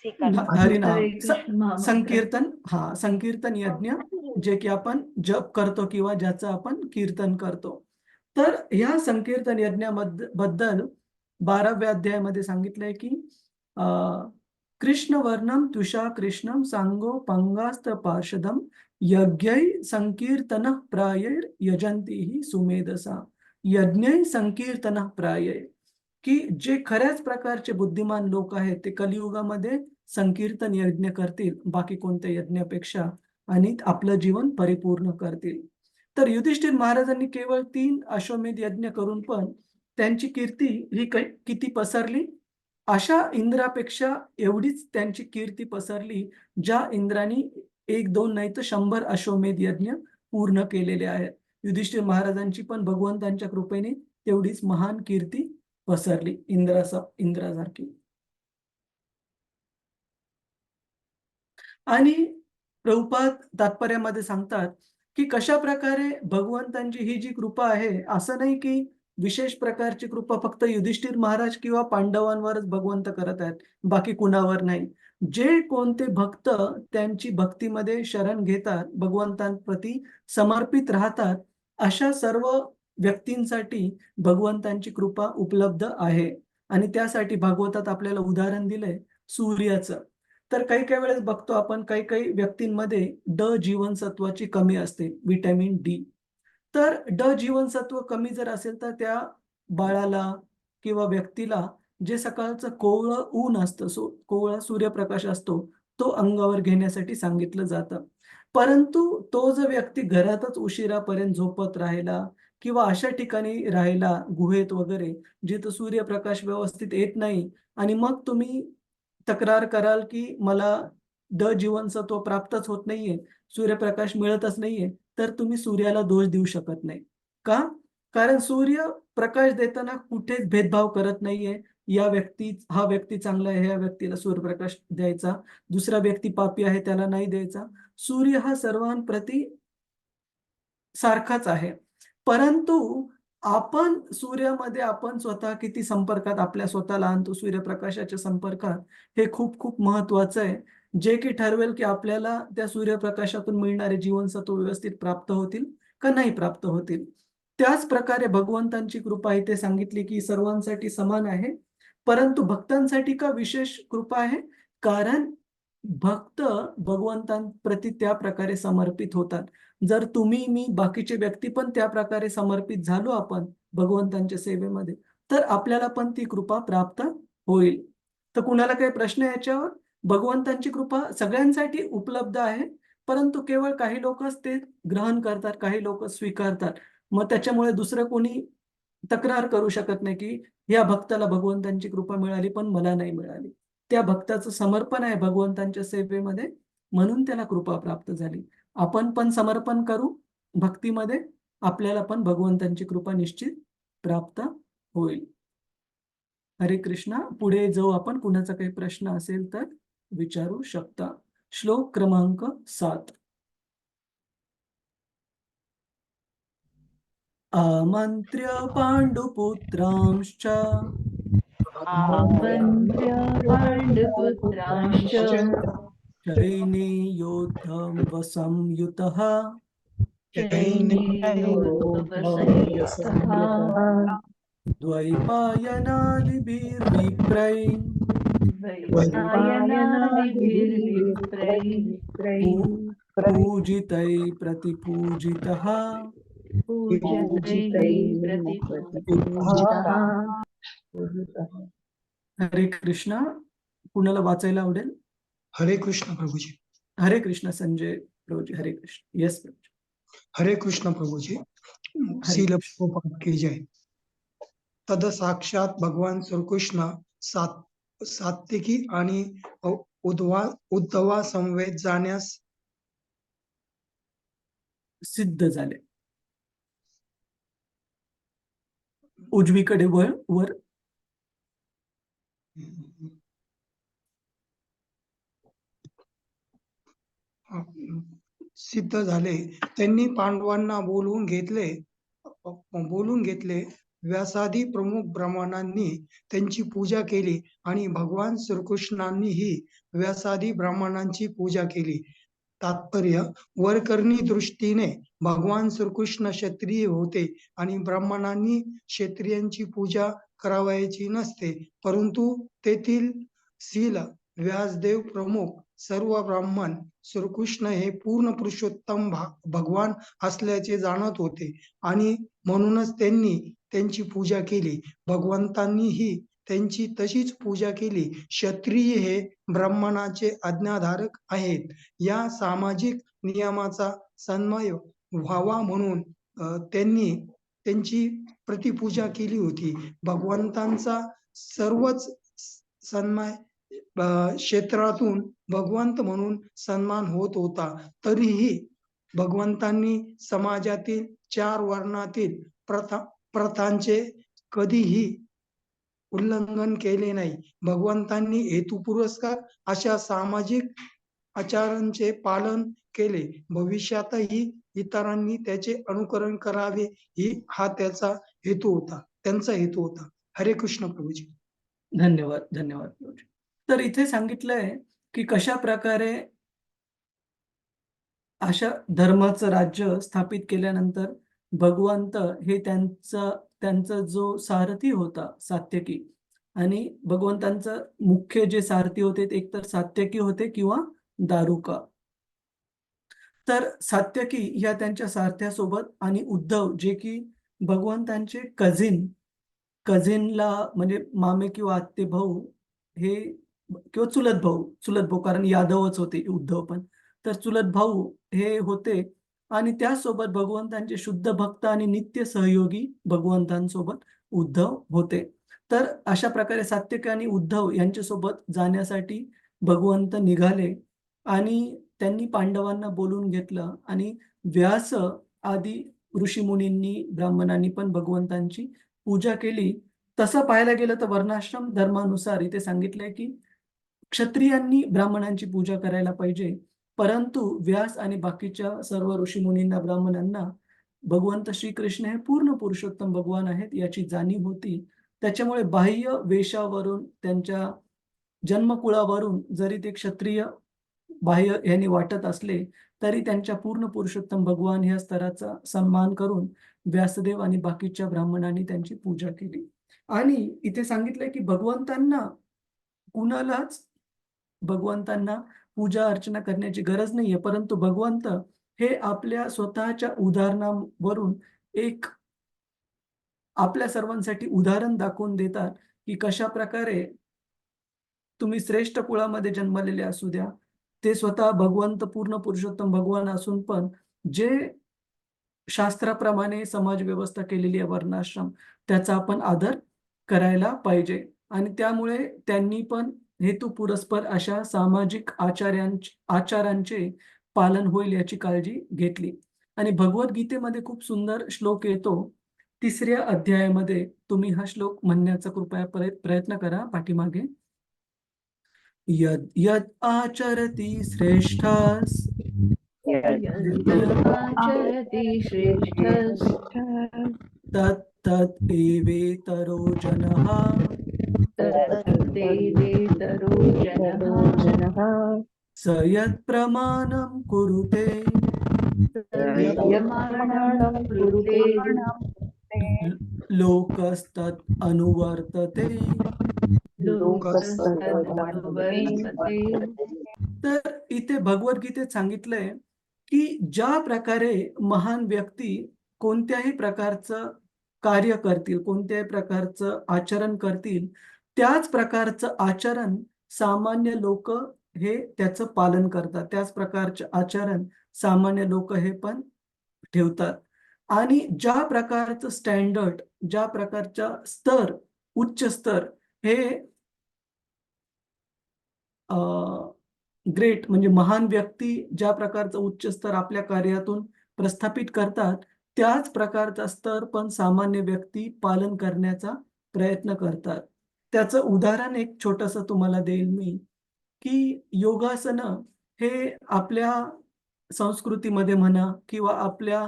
हरिनाम, हरे कृष्ण महामंत्र. संकीर्तन यज्ञ, जे की आपण जप करतो किंवा ज्याचं आपण कीर्तन करतो. तर ह्या संकीर्तन यज्ञाबद्दल 12व्या अध्यायामध्ये सांगितलंय की कृष्ण वर्णम तुषा कृष्णम सांगो पंगास्त पार्षदम यज्ञै संकीर्तन प्रायैर यजंती सुमेधसा. यज्ञै संकीर्तन प्रायैर, की जे खऱ्याच प्रकारचे बुद्धिमान लोक आहेत ते कलियुगामध्ये संकीर्तन यज्ञ करतील बाकी कोणत्या यज्ञापेक्षा, आणि आपलं जीवन परिपूर्ण करतील. तर युधिष्ठिर महाराजांनी केवळ 3 अश्वमेध यज्ञ करून पण त्यांची कीर्ती ही किती पसरली? अशा इंद्रापेक्षा एवढीच त्यांची कीर्ती पसरली, ज्या इंद्राने 1, 2 नाही तर 100 अश्वमेध यज्ञ पूर्ण केलेले आहेत. युधिष्ठिर महाराजांची पण भगवंतांच्या कृपेने तेवढीच महान कीर्ती पसरली इंद्रासारखी. आणि प्रभुपाद तात्पर्यामध्ये सांगतात की कशा प्रकारे भगवंतांची ही जी कृपा आहे, असं नाही की विशेष प्रकारची कृपा फक्त युधिष्ठिर महाराज किंवा पांडवांवरच भगवंत करत आहेत, बाकी कुणावर नाही. जे कोणते भक्त त्यांची भक्तीमध्ये शरण घेतात, भगवंतांप्रती समर्पित राहतात, अशा सर्व व्यक्तींसाठी भगवंतांची कृपा उपलब्ध आहे. आणि त्यासाठी भागवतात आपल्याला उदाहरण दिलंय सूर्याचं. तर काही-काही वेळेस बघतो आपण काही-काही व्यक्तींमध्ये ड जीवनसत्वाची कमी असते, व्हिटॅमिन डी. तर ड जीवनसत्व कमी जर असेल तर त्या बाळाला किंवा व्यक्तीला जे सकाळचं कोवळं ऊन असतं, कोवळा सूर्यप्रकाश असतो, तो अंगावर घेण्यासाठी सांगितलं जातं. परंतु तो जो व्यक्ती घरातच उशिरापर्यंत झोपत राहिला किंवा अशा ठिकाणी राहिला, गुहेत वगैरे, जिथं सूर्यप्रकाश व्यवस्थित येत नाही आणि मग तुम्ही तक्रार कराल, की मला ड जीवनसत्व प्राप्तच होत नाहीये, सूर्यप्रकाश मिळतच नाहीये, तर तुम्ही सूर्याला दोष देऊ शकत नाही. का? कारण सूर्य प्रकाश देताना कुठेच भेदभाव करत नाहीये. हा व्यक्ती चांगला आहे, ह्या व्यक्तीला सूर्यप्रकाश द्यायचा. दुसरा व्यक्ती पापी आहे, त्याला नाही द्यायचा. सूर्य हा सर्वांप्रती सारखाच आहे. परंतु आपण सूर्यामध्ये आपण स्वतः किती संपर्कात आपल्या स्वतःला आणतो सूर्यप्रकाशाच्या संपर्कात, हे खूप खूप महत्त्वाचं आहे. जे की ठरवेल की आपल्याला त्या सूर्यप्रकाशातून मिळणारे जीवनसत्व व्यवस्थित प्राप्त होतील का नाही प्राप्त होतील. त्याच प्रकारे भगवंतांची कृपा इथे सांगितली की सर्वांसाठी समान आहे. परंतु भक्तांसाठी का विशेष कृपा आहे? कारण भक्त भगवंतांप्रती त्या प्रकारे समर्पित होतात. जर तुम्ही, मी, बाकीचे व्यक्ती पण त्या प्रकारे समर्पित झालो आपण भगवंतांच्या सेवेमध्ये, तर आपल्याला पण ती कृपा प्राप्त होईल. तर कुणाला काही प्रश्न आहे याच्यावर? भगवंतांची कृपा सगळ्यांसाठी उपलब्ध आहे, परंतु केवळ काही लोकच ते ग्रहण करतात, काही लोक स्वीकारतात. मग त्याच्यामुळे दुसरं कोणी तक्रार करू शकत नाही, की या भक्ताला भगवंतांची कृपा मिळाली, पण मला नाही मिळाली. त्या भक्ताचं समर्पण आहे भगवंतांच्या सेवेमध्ये, म्हणून त्याला कृपा प्राप्त झाली. आपण पण समर्पण करू भक्तीमध्ये, आपल्याला पण भगवंतांची कृपा निश्चित प्राप्त होईल. हरे कृष्णा. पुढे जाऊ आपण. कुणाचा काही प्रश्न असेल तर विचारू शकता. श्लोक क्रमांक 7. आमन्त्र्य पाण्डुपुत्रांश्च आमन्त्र्य पाण्डुपुत्रांश्च सैन्योद्धं वसंयुतः सैन्योपसंयुक्तः द्वैपायनादिभिर्विप्रैः वैपायनादिभिर्विप्रैः पूजितैः प्रतिपूजितः पूजितैः प्रतिपूजितः. हरे कृष्णा. कुणाला वाचायला आवडेल? हरे कृष्ण प्रभुजी. हरे कृष्ण संजय प्रभुजी. हरे कृष्ण. येस प्रभुजी. हरे कृष्ण प्रभुजी. श्रील प्रभुपाद की जय. तद साक्षात भगवान श्रीकृष्ण सात्विकी आणि उद्धवा संवेद जाण्यास सिद्ध झाले. उजवीकडे वर सिद्ध झाले. त्यांनी पांडवांना बोलवून घेतले. व्यासादी प्रमुख ब्राह्मणांनी त्यांची पूजा केली आणि भगवान श्रीकृष्णांनीही व्यासादी ब्राह्मणांची पूजा केली. तात्पर्य: वरकरणी दृष्टीने भगवान श्रीकृष्ण क्षत्रिय होते आणि ब्राह्मणांनी क्षत्रियांची पूजा करावयाची नसते, परंतु तेथील शील व्यासदेव प्रमुख सर्व ब्राह्मण श्रीकृष्ण हे पूर्ण पुरुषोत्तम भगवान असल्याचे जाणत होते आणि म्हणूनच त्यांनी त्यांची पूजा केली. भगवंतांनीही त्यांची तशीच पूजा केली. क्षत्रिय हे ब्राह्मणाचे आज्ञाधारक आहेत. या सामाजिक नियमाचा सन्मय व्हावा म्हणून त्यांनी त्यांची प्रतिपूजा केली होती. भगवंतांचा सर्वच सन्मय क्षेत्रातून भगवंत म्हणून सन्मान होत होता. तरीही भगवंतांनी समाजातील 4 वर्णातील प्रथांचे कधीही उल्लंघन केले नाही. भगवंतांनी हेतुपुरस्सर अशा सामाजिक आचारांचे पालन केले. भविष्यातही इतरांनी त्याचे अनुकरण करावे हा त्यांचा हेतू होता. हरे कृष्ण प्रभूजी. धन्यवाद, धन्यवाद प्रभूजी. तर इथे सांगितलंय की कशा प्रकारे अशा धर्माचं राज्य स्थापित केल्यानंतर भगवंत हे त्यांचा जो सारथी होता सात्यकी, आणि भगवंतांचं मुख्य जे सारथी होते ते एकतर सात्यकी होते किंवा दारुका. तर सात्यकी या त्यांच्या सारथ्यासोबत आणि उद्धव जे की भगवंतांचे कझिनला म्हणजे मामे किंवा आत्ते भाऊ हे किंवा चुलत भाऊ कारण यादवच होते उद्धव पण. तर चुलत भाऊ हे होते आणि त्यासोबत भगवंतांचे शुद्ध भक्त आणि नित्य सहयोगी भगवंतांसोबत उद्धव होते. तर अशा प्रकारे सात्यकी आणि उद्धव यांच्यासोबत जाण्यासाठी भगवंत निघाले आणि त्यांनी पांडवांना बोलून घेतलं आणि व्यास आदी ऋषीमुनींनी ब्राह्मणांनी पण भगवंतांची पूजा केली. तसं पाहायला गेलं तर वर्णाश्रम धर्मानुसार इथे सांगितलंय की क्षत्रियांनी ब्राह्मणांची पूजा करायला पाहिजे, परंतु व्यास आणि बाकीच्या सर्व ऋषीमुनींना ब्राह्मणांना भगवंत श्रीकृष्ण हे पूर्ण पुरुषोत्तम भगवान आहेत याची जाणीव होती. त्याच्यामुळे बाह्य वेशावरून त्यांच्या जन्मकुळावरून जरी ते क्षत्रिय बाह्य यांनी वाटत असले तरी त्यांच्या पूर्ण पुरुषोत्तम भगवान ह्या स्तराचा सन्मान करून व्यासदेव आणि बाकीच्या ब्राह्मणांनी त्यांची पूजा केली. आणि इथे सांगितलंय की भगवंतांना पूजा अर्चना करण्याची गरज नाहीये, परंतु भगवंत हे आपल्या स्वतःच्या उदाहरणावरून एक आपल्या सर्वांसाठी उदाहरण दाखवून देतात की कशा प्रकारे तुम्ही श्रेष्ठ कुळामध्ये जन्मलेले असू द्या, ते स्वतः भगवंत पूर्ण पुरुषोत्तम भगवान असून पण जे शास्त्राप्रमाणे समाज व्यवस्था केलेली आहे वर्णाश्रम, त्याचा आपण आदर करायला पाहिजे. आणि त्यामुळे त्यांनी पण हेतुपुरस्पर अशा सामाजिक आचारांचे पालन होईल याची काळजी घेतली. आणि भगवद्गीतेमध्ये खूप सुंदर श्लोक येतो 3ऱ्या अध्यायामध्ये. तुम्ही हा श्लोक म्हणण्याचा कृपया प्रयत्न करा पाठीमागे. यद यद आचरति श्रेष्ठस् आचरति श्रेष्ठस् तत् तत् एवेतरो जनः तदेवेतरो जनः स यत् प्रमाणं कुरुते यत्प्रमाणं कुरुते लोकस्तत् अनुवर्तते. लोकस्तदनुवर्तते. तर इथे भगवद्गीतेत सांगितलंय की ज्या प्रकारे महान व्यक्ती कोणत्याही प्रकारचं कार्य करतील, कोणत्याही प्रकारचं आचरण करतील, त्याच प्रकारचं आचरण सामान्य लोक हे त्याचं पालन करतात. त्याच प्रकारचे आचरण सामान्य लोक हे पण ठेवतात. आणि ज्या प्रकारचं स्टँडर्ड, ज्या प्रकारचा उच्च स्तर हे ग्रेट म्हणजे महान व्यक्ती ज्या प्रकारचं उच्च स्तर आपल्या कार्यातून प्रस्थापित करतात, त्याच प्रकारचा स्तर पण सामान्य व्यक्ती पालन करण्याचा प्रयत्न करतात. त्याचं उदाहरण एक छोटंसं तुम्हाला देईल मी, की योगासनं हे आपल्या संस्कृतीमध्ये म्हणा किंवा आपल्या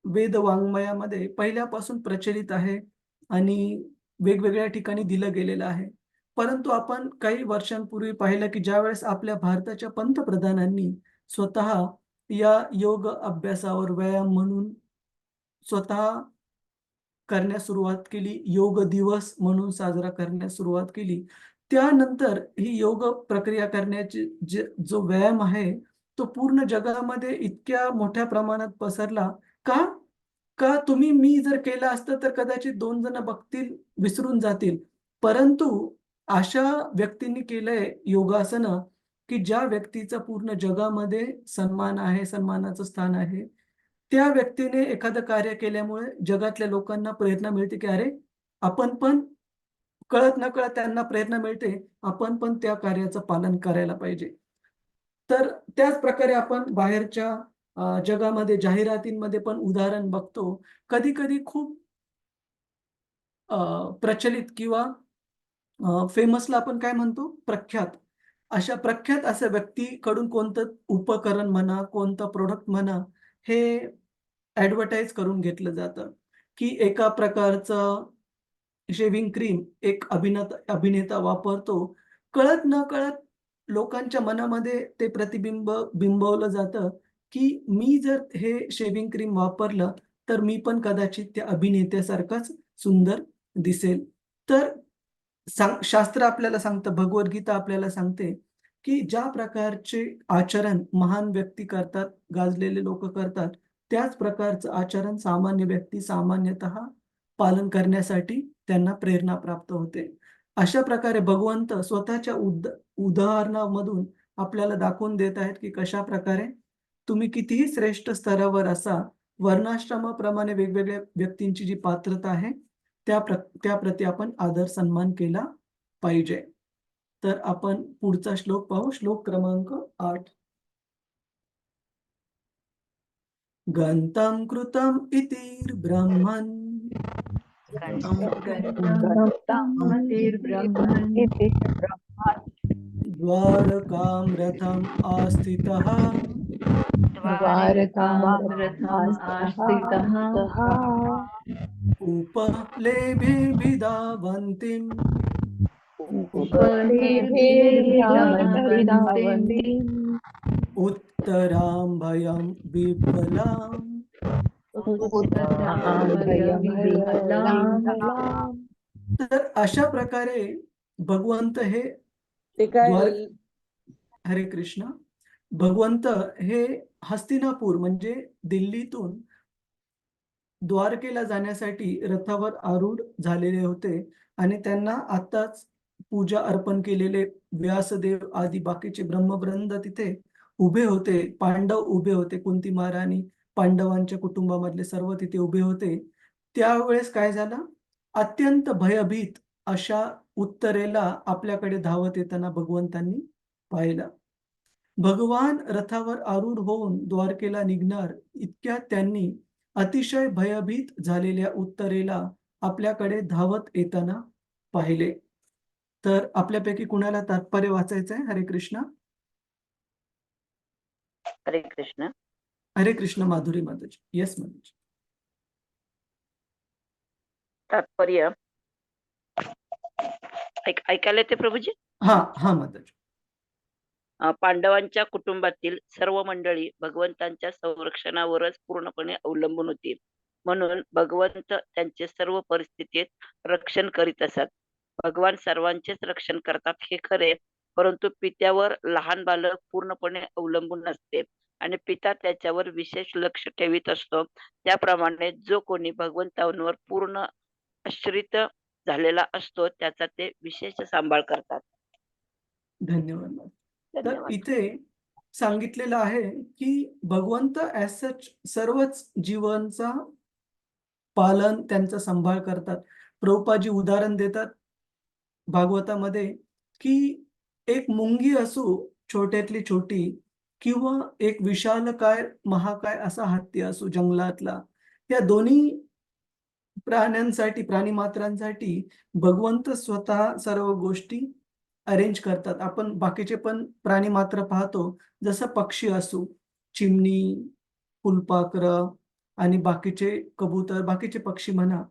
वेदवाङ्मयामध्ये पहिल्यापासून प्रचलित आहे आणि वेगवेगळ्या ठिकाणी दिलं गेलेलं आहे. परंतु आपण काही वर्षांपूर्वी पाहिलं की ज्यावेळेस आपल्या भारताच्या पंतप्रधानांनी स्वतः या योग अभ्यासावर व्यायाम म्हणून स्वतः करण्यास सुरुवात केली, योग दिवस म्हणून साजरा करण्यास सुरुवात केली. त्यानंतर ही योग प्रक्रिया करण्याची जो व्यायाम आहे तो पूर्ण जगामध्ये इतक्या मोठ्या प्रमाणात पसरला. का? मी जर केलं असतं तर कदाचित 2 जण बघतील, विसरून जातील. परंतु अशा व्यक्तींनी केलंय योगासनं, की ज्या व्यक्तीचा पूर्ण जगामध्ये सन्मान आहे, सन्मानाचं स्थान आहे. त्या व्यक्तीने एखादं कार्य केल्यामुळे जगातल्या लोकांना प्रेरणा मिळते, की अरे, आपण पण कळत नकळत त्यांना प्रेरणा मिळते, आपण पण त्या कार्याचं पालन करायला पाहिजे. तर त्याच प्रकारे आपण बाहेरच्या जगामध्ये जाहिरातींमध्ये पण उदाहरण बघतो. कधी-कधी खूप प्रचलित किंवा फेमसला आपण काय म्हणतो? प्रख्यात. अशा प्रख्यात अशा व्यक्तीकडून कोणतं उपकरण म्हणा, कोणतं प्रॉडक्ट म्हणा, हे ॲडव्हर्टाइज करून घेतलं जातं, की एका प्रकारचं शेव्हिंग क्रीम एक अभिनेता वापरतो. कळत-नकळत लोकांच्या मनामध्ये ते बिंबवलं जातं, की मी जर हे शेव्हिंग क्रीम वापरलं, तर मी पण कदाचित त्या अभिनेत्यासारखाच सुंदर दिसेल. तर शास्त्र आपल्याला सांगतं, भगवद्गीता आपल्याला सांगते, की ज्या प्रकारचे आचरण महान व्यक्ती करतात, गाजलेले लोकं करतात, त्याच प्रकारचं आचरण सामान्य व्यक्ती सामान्यतः पालन करण्यासाठी त्यांना प्रेरणा प्राप्त होते. अशा प्रकारे भगवंत स्वतःच्या उदाहरणामधून आपल्याला दाखवून देत आहेत, की कशाप्रकारे तुम्ही कितीही श्रेष्ठ स्तरावर असा, वर्णाश्रमाप्रमाणे वेगवेगळ्या व्यक्तींची जी पात्रता आहे, त्याप्रती आपण आदर सन्मान केला पाहिजे. तर आपण पुढचा श्लोक पाहू. श्लोक क्रमांक 8. गन्तं कृतं इतिर्ब्रह्मन् मतिर्ब्रह्मन् इति ब्रह्मा द्वारकां रथम् आस्थितः द्वारकां रथम् आस्थितः उपलेभिर्भिधावन्तीम् उपलेभिर्भिधावन्तीम् उत्तरां भयं विह्वलाम् उत्तरां भयं विह्वलाम्. तर अशा प्रकारे भगवंत हे ते काय द्वार हरे कृष्ण. भगवंत हे हस्तिनापूर म्हणजे दिल्लीतून द्वारकेला जाण्यासाठी रथावर आरूढ झालेले होते आणि त्यांना आत्ताच पूजा अर्पण केलेले व्यासदेव आदी बाकीचे ब्रह्मवृंद तिथे उभे होते. पांडव उभे होते. कुंती महाराणी, पांडवांच्या कुटुंबामधले सर्व तिथे उभे होते. त्यावेळेस काय झालं? अत्यंत भयभीत अशा उत्तरेला आपल्याकडे धावत येताना भगवंतांनी पाहिलं. भगवान रथावर आरूढ होऊन द्वारकेला निघणार इतक्यात त्यांनी अतिशय भयभीत झालेल्या उत्तरेला आपल्याकडे धावत येताना पाहिले. तर आपल्यापैकी कुणाला तात्पर्य वाचायचं आहे? हरे कृष्ण. हरे कृष्ण. हरे कृष्ण माधुरी माताजी. येस माताजी. तात्पर्य ऐकायला येते प्रभूजी? हा माताजी. पांडवांच्या कुटुंबातील सर्व मंडळी भगवंतांच्या संरक्षणावरच पूर्णपणे अवलंबून होती. म्हणून भगवंत त्यांचे सर्व परिस्थितीत रक्षण करीत असत. भगवान सर्वांचेच रक्षण करतात हे खरे, परंतु पित्यावर लहान बालक पूर्णपणे अवलंबून नसते आणि पिता त्याच्यावर विशेष लक्ष ठेवीत असतो. त्याप्रमाणे जो कोणी भगवंतांवर पूर्ण आश्रित झालेला असतो त्याचा ते विशेष सांभाळ करतात. धन्यवाद माता. तर धन्यवाद. इथे सांगितलेलं आहे की भगवंत ॲज सच सर्वच जीवांचा पालन त्यांचा सांभाळ करतात. प्रभुपादजी उदाहरण देतात भागवतामध्ये, की एक मुंगी असो छोट्यातली छोटी किंवा एक विशालकाय महाकाय असा हत्ती असो जंगलातला, या दोन्ही प्राणीमात्रांसाठी भगवंत स्वतः सर्व गोष्टी अरेंज करतात. आपण बाकीचे पण प्राणीमात्र पाहतो, जसं पक्षी असो, चिमणी, फुलपाखरं आणि बाकीचे कबूतर, बाकीचे पक्षी म्हणा,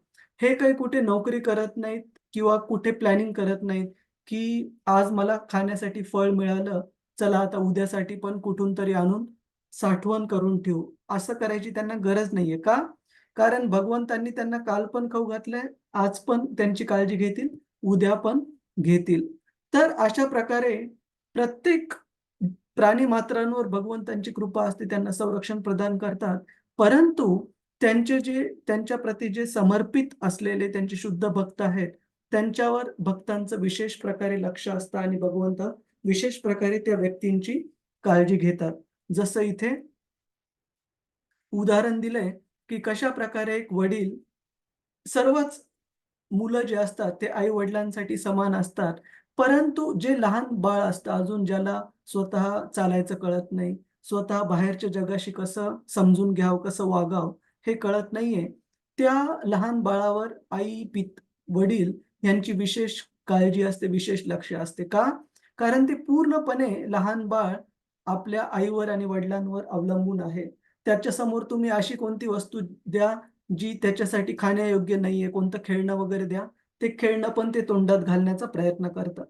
हे काही कुठे नोकरी करत नाहीत किंवा कुठे प्लॅनिंग करत नाहीत, की आज मला खाण्यासाठी फळ मिळालं, चला आता उद्यासाठी पण कुठून तरी आणून साठवण करून ठेवू. असं करायची त्यांना गरज नाहीये. का? कारण भगवंतांनी त्यांना काल पण खाऊ घातलंय, आज पण त्यांची काळजी घेतील, उद्या पण घेतील. तर अशा प्रकारे प्रत्येक प्राणीमात्रांवर भगवंतांची कृपा असते, त्यांना संरक्षण प्रदान करतात. परंतु त्यांच्या प्रती जे समर्पित असलेले त्यांचे शुद्ध भक्त आहेत, त्यांच्यावर भक्तांचं विशेष प्रकारे लक्ष असतं आणि भगवंत विशेष प्रकारे त्या व्यक्तींची काळजी घेतात. जसं इथे उदाहरण दिलंय, की कशाप्रकारे एक वडील सर्वच मुलं जे असतात ते आई वडिलांसाठी समान असतात. परंतु जे लहान बाळ असतं अजून ज्याला स्वतः चालायचं कळत नाही, स्वतः बाहेरच्या जगाशी कसं समजून घ्यावं, कसं वागावं हे कळत नाहीये. त्या लहान बाळावर आई, वडील यांची विशेष काळजी असते, विशेष लक्ष असते. का? कारण ते पूर्णपणे लहान बाळ आपल्या आईवर आणि वडिलांवर अवलंबून आहे. त्याच्यासमोर तुम्ही अशी कोणती वस्तू द्या, जी त्याच्यासाठी खाण्यायोग्य नाहीये, कोणतं खेळणं वगैरे द्या, ते खेळणं पण ते तोंडात घालण्याचा प्रयत्न करतात.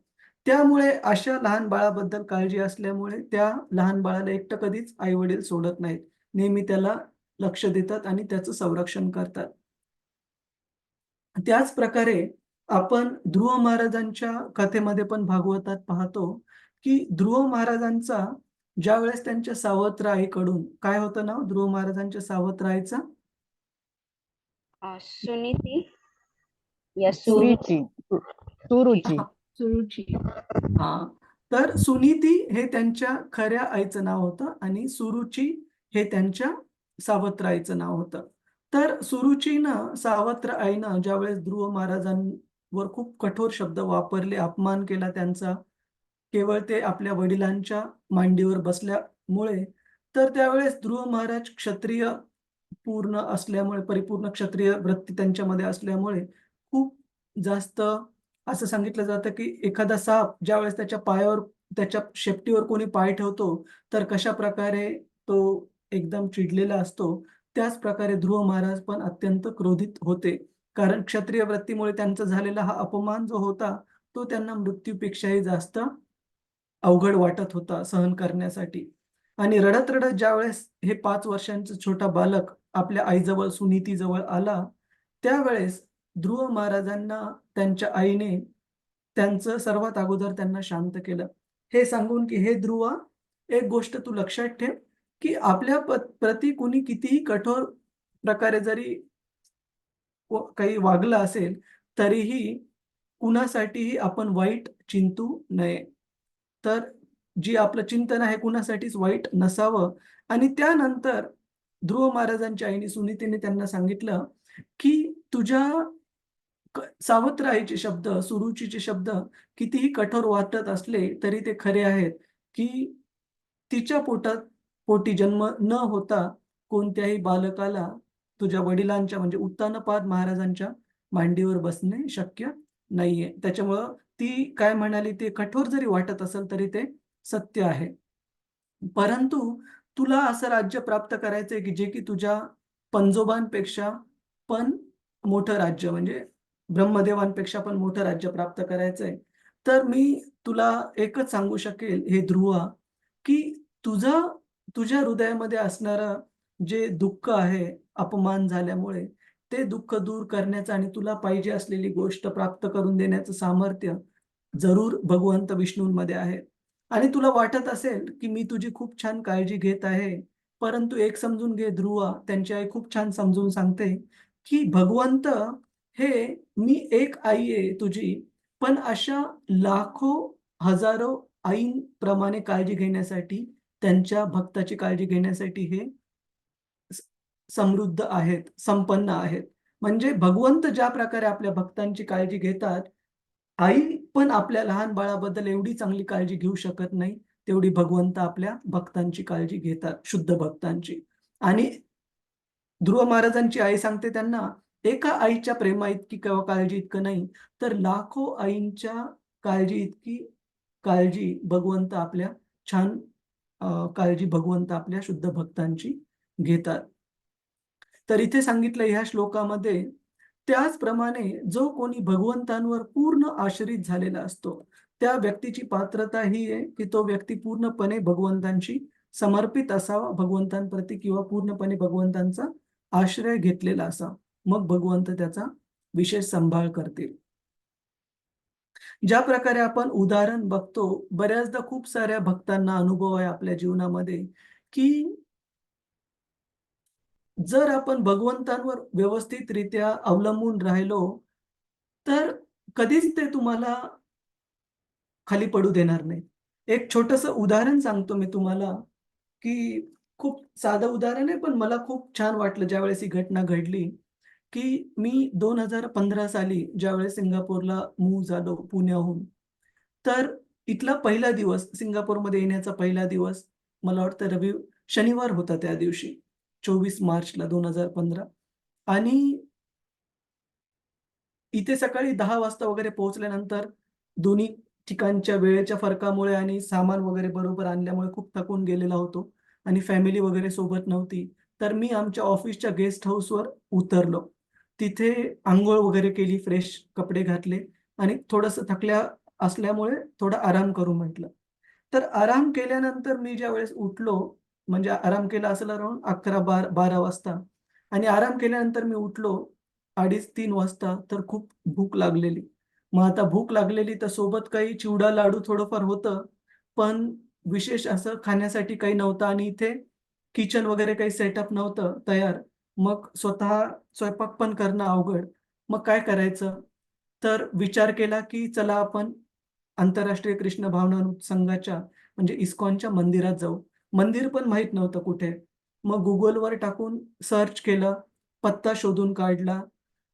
त्यामुळे अशा लहान बाळाबद्दल काळजी असल्यामुळे त्या लहान बाळाला एकटं कधीच आई-वडील सोडत नाहीत. नेहमी त्याला लक्ष देतात आणि त्याचं संरक्षण करतात. त्याच प्रकारे आपण ध्रुव महाराजांच्या कथेमध्ये पण भागवतात पाहतो, की ध्रुव महाराजांचा ज्यावेळेस त्यांच्या सावत्र आईकडून काय होतं नाव ध्रुव महाराजांच्या सावत्र आईचं? सुनीती या सुरुची. सुरुची. सुरुची. हां. तर सुनीती हे त्यांच्या खऱ्या आईचं नाव होतं आणि सुरुची हे त्यांच्या सावत्र आईचं नाव होतं. तर सुरुचीनं, सावत्र आईनं ज्यावेळेस ध्रुव महाराजांवर खूप कठोर शब्द वापरले, अपमान केला त्यांचा, केवळ ते आपल्या वडिलांच्या मांडीवर बसल्यामुळे, तर त्यावेळेस ध्रुव महाराज क्षत्रिय पूर्ण असल्यामुळे, परिपूर्ण क्षत्रिय वृत्ती त्यांच्यामध्ये असल्यामुळे खूप जास्त असं सांगितलं जातं, की एखादा साप ज्यावेळेस त्याच्या पायावर, त्याच्या शेपटीवर कोणी पाय ठेवतो, तर कशाप्रकारे तो एकदम चिडलेला असतो, त्याच प्रकारे ध्रुव महाराज पण अत्यंत क्रोधित होते. कारण क्षत्रिय वृत्तीमुळे त्यांचा झालेला हा अपमान जो होता, तो त्यांना मृत्यूपेक्षाही जास्त अवघड वाटत होता सहन करण्यासाठी. आणि रडत-रडत ज्यावेळेस हे 5 वर्षांचं छोटा बालक आपल्या आईजवळ, सुनीतीजवळ आला, त्यावेळेस ध्रुव महाराजांना त्यांच्या आईने त्यांचं सर्वात अगोदर त्यांना शांत केलं. हे सांगून, की "हे ध्रुवा, एक गोष्ट तू लक्षात ठेव, की आपल्या प्रती कुणी कितीही कठोर प्रकारे जरी काही वागलं असेल, तरीही कुणासाठीही आपण वाईट चिंतू नये. तर जी आपलं चिंतन आहे कुणासाठीच वाईट नसावं." आणि त्यानंतर ध्रुव महाराजांच्या आईने, सुनीतीने त्यांना सांगितलं, की "तुझ्या सावत्र आईचे शब्द, सुरुचीचे शब्द कितीही कठोर वाटत असले, तरी ते खरे आहेत, की तिच्या पोटी जन्म न होता कोणत्याही बालकाला तुझ्या वडिलांच्या म्हणजे उत्तानपाद महाराजांच्या मांडीवर बसणे शक्य नाहीये." त्याच्यामुळं ती काय म्हणाली, ते कठोर जरी वाटत असेल, तरी ते सत्य आहे. परंतु तुला असं राज्य प्राप्त करायचंय, की जे की तुझ्या पंजोबांपेक्षा पण मोठं राज्य म्हणजे ब्रह्मदेवांपेक्षा पण मोठं राज्य प्राप्त करायचंय. तर मी तुला एकच सांगू शकेल, हे ध्रुवा, की तुझं तुझ्या हृदयामध्ये असणारं जे दुःख आहे अपमान झाल्यामुळे, ते दुःख दूर करण्याचं आणि तुला पाहिजे असलेली गोष्ट प्राप्त करून देण्याचं सामर्थ्य जरूर भगवंत विष्णूंमध्ये आहे. आणि तुला वाटत असेल, की मी तुझी खूप छान काळजी घेत आहे. परंतु एक समजून घे ध्रुवा, त्यांची आई खूप छान समजून सांगते, की भगवंत हे मी एक आई आहे तुझी, पण अशा लाखो, हजारो आईंप्रमाणे काळजी घेण्यासाठी, त्यांच्या भक्ताची काळजी घेण्यासाठी हे स समृद्ध आहेत, संपन्न आहेत. म्हणजे भगवंत ज्या प्रकारे आपल्या भक्तांची काळजी घेतात, आई पण आपल्या लहान बाळाबद्दल एवढी चांगली काळजी घेऊ शकत नाही, तेवढी भगवंत आपल्या भक्तांची काळजी घेतात, शुद्ध भक्तांची. आणि ध्रुव महाराजांची आई सांगते त्यांना, एका आईच्या प्रेमाइतकी किंवा काळजी इतकं नाही, तर लाखो आईंच्या काळजी इतकी काळजी भगवंत आपल्या छान काळजी भगवंत आपल्या शुद्ध भक्तांची घेतात. तर इथे सांगितलं ह्या श्लोकामध्ये, त्याचप्रमाणे जो कोणी भगवंतांवर पूर्ण आश्रित झालेला असतो, त्या व्यक्तीची पात्रता ही आहे, की तो व्यक्ती पूर्णपणे भगवंतांशी समर्पित असावा भगवंतांप्रती, किंवा पूर्णपणे भगवंतांचा आश्रय घेतलेला असावा. मग भगवंत त्याचा विशेष सांभाळ करतील. ज्या प्रकारे आपण उदाहरण बघतो, बऱ्याचदा खूप साऱ्या भक्तांना अनुभव आहे आपल्या जीवनामध्ये, की जर आपण भगवंतांवर व्यवस्थितरित्या अवलंबून राहिलो, तर कधीच ते तुम्हाला खाली पडू देणार नाहीत. एक छोटंसं उदाहरण सांगतो मी तुम्हाला, की खूप साधं उदाहरण आहे, पण मला खूप छान वाटलं ज्यावेळेस ही घटना घडली, की मी 2015 साली ज्यावेळेस सिंगापूरला मूव्ह झालो पुण्याहून, तर इथला पहिला दिवस सिंगापूरमध्ये येण्याचा पहिला दिवस मला वाटतं शनिवार होता त्या दिवशी 24 मार्चला 2015 आणि इथे सकाळी 10 वाजता वगैरे पोहोचल्यानंतर दोन्ही ठिकाणच्या वेळेच्या फरकामुळे आणि सामान वगैरे बरोबर आणल्यामुळे खूप थकून गेलेला होतो आणि फॅमिली वगैरे सोबत नव्हती. तर मी आमच्या ऑफिसच्या गेस्ट हाऊसवर उतरलो. तिथे अंघोळ वगैरे केली, फ्रेश कपडे घातले आणि थोडंसं थकल्या असल्यामुळे थोडा आराम करू म्हटलं. तर आराम केल्यानंतर मी ज्यावेळेस उठलो, म्हणजे आराम केला असेल अराउंड 11-12 वाजता आणि आराम केल्यानंतर मी उठलो 2:30-3 वाजता, तर खूप भूक लागलेली. मग आता भूक लागलेली तर सोबत काही चिवडा, लाडू थोडंफार होतं, पण विशेष असं खाण्यासाठी काही नव्हतं आणि इथे किचन वगैरे काही सेटअप नव्हतं तयार. मग स्वतः स्वयंपाक पण करणं अवघड. मग काय करायचं? तर विचार केला, की चला आपण आंतरराष्ट्रीय कृष्ण भावनामृत संघाच्या म्हणजे इस्कॉनच्या मंदिरात जाऊ. मंदिर पण माहीत नव्हतं कुठे. मग Googleवर टाकून सर्च केलं, पत्ता शोधून काढला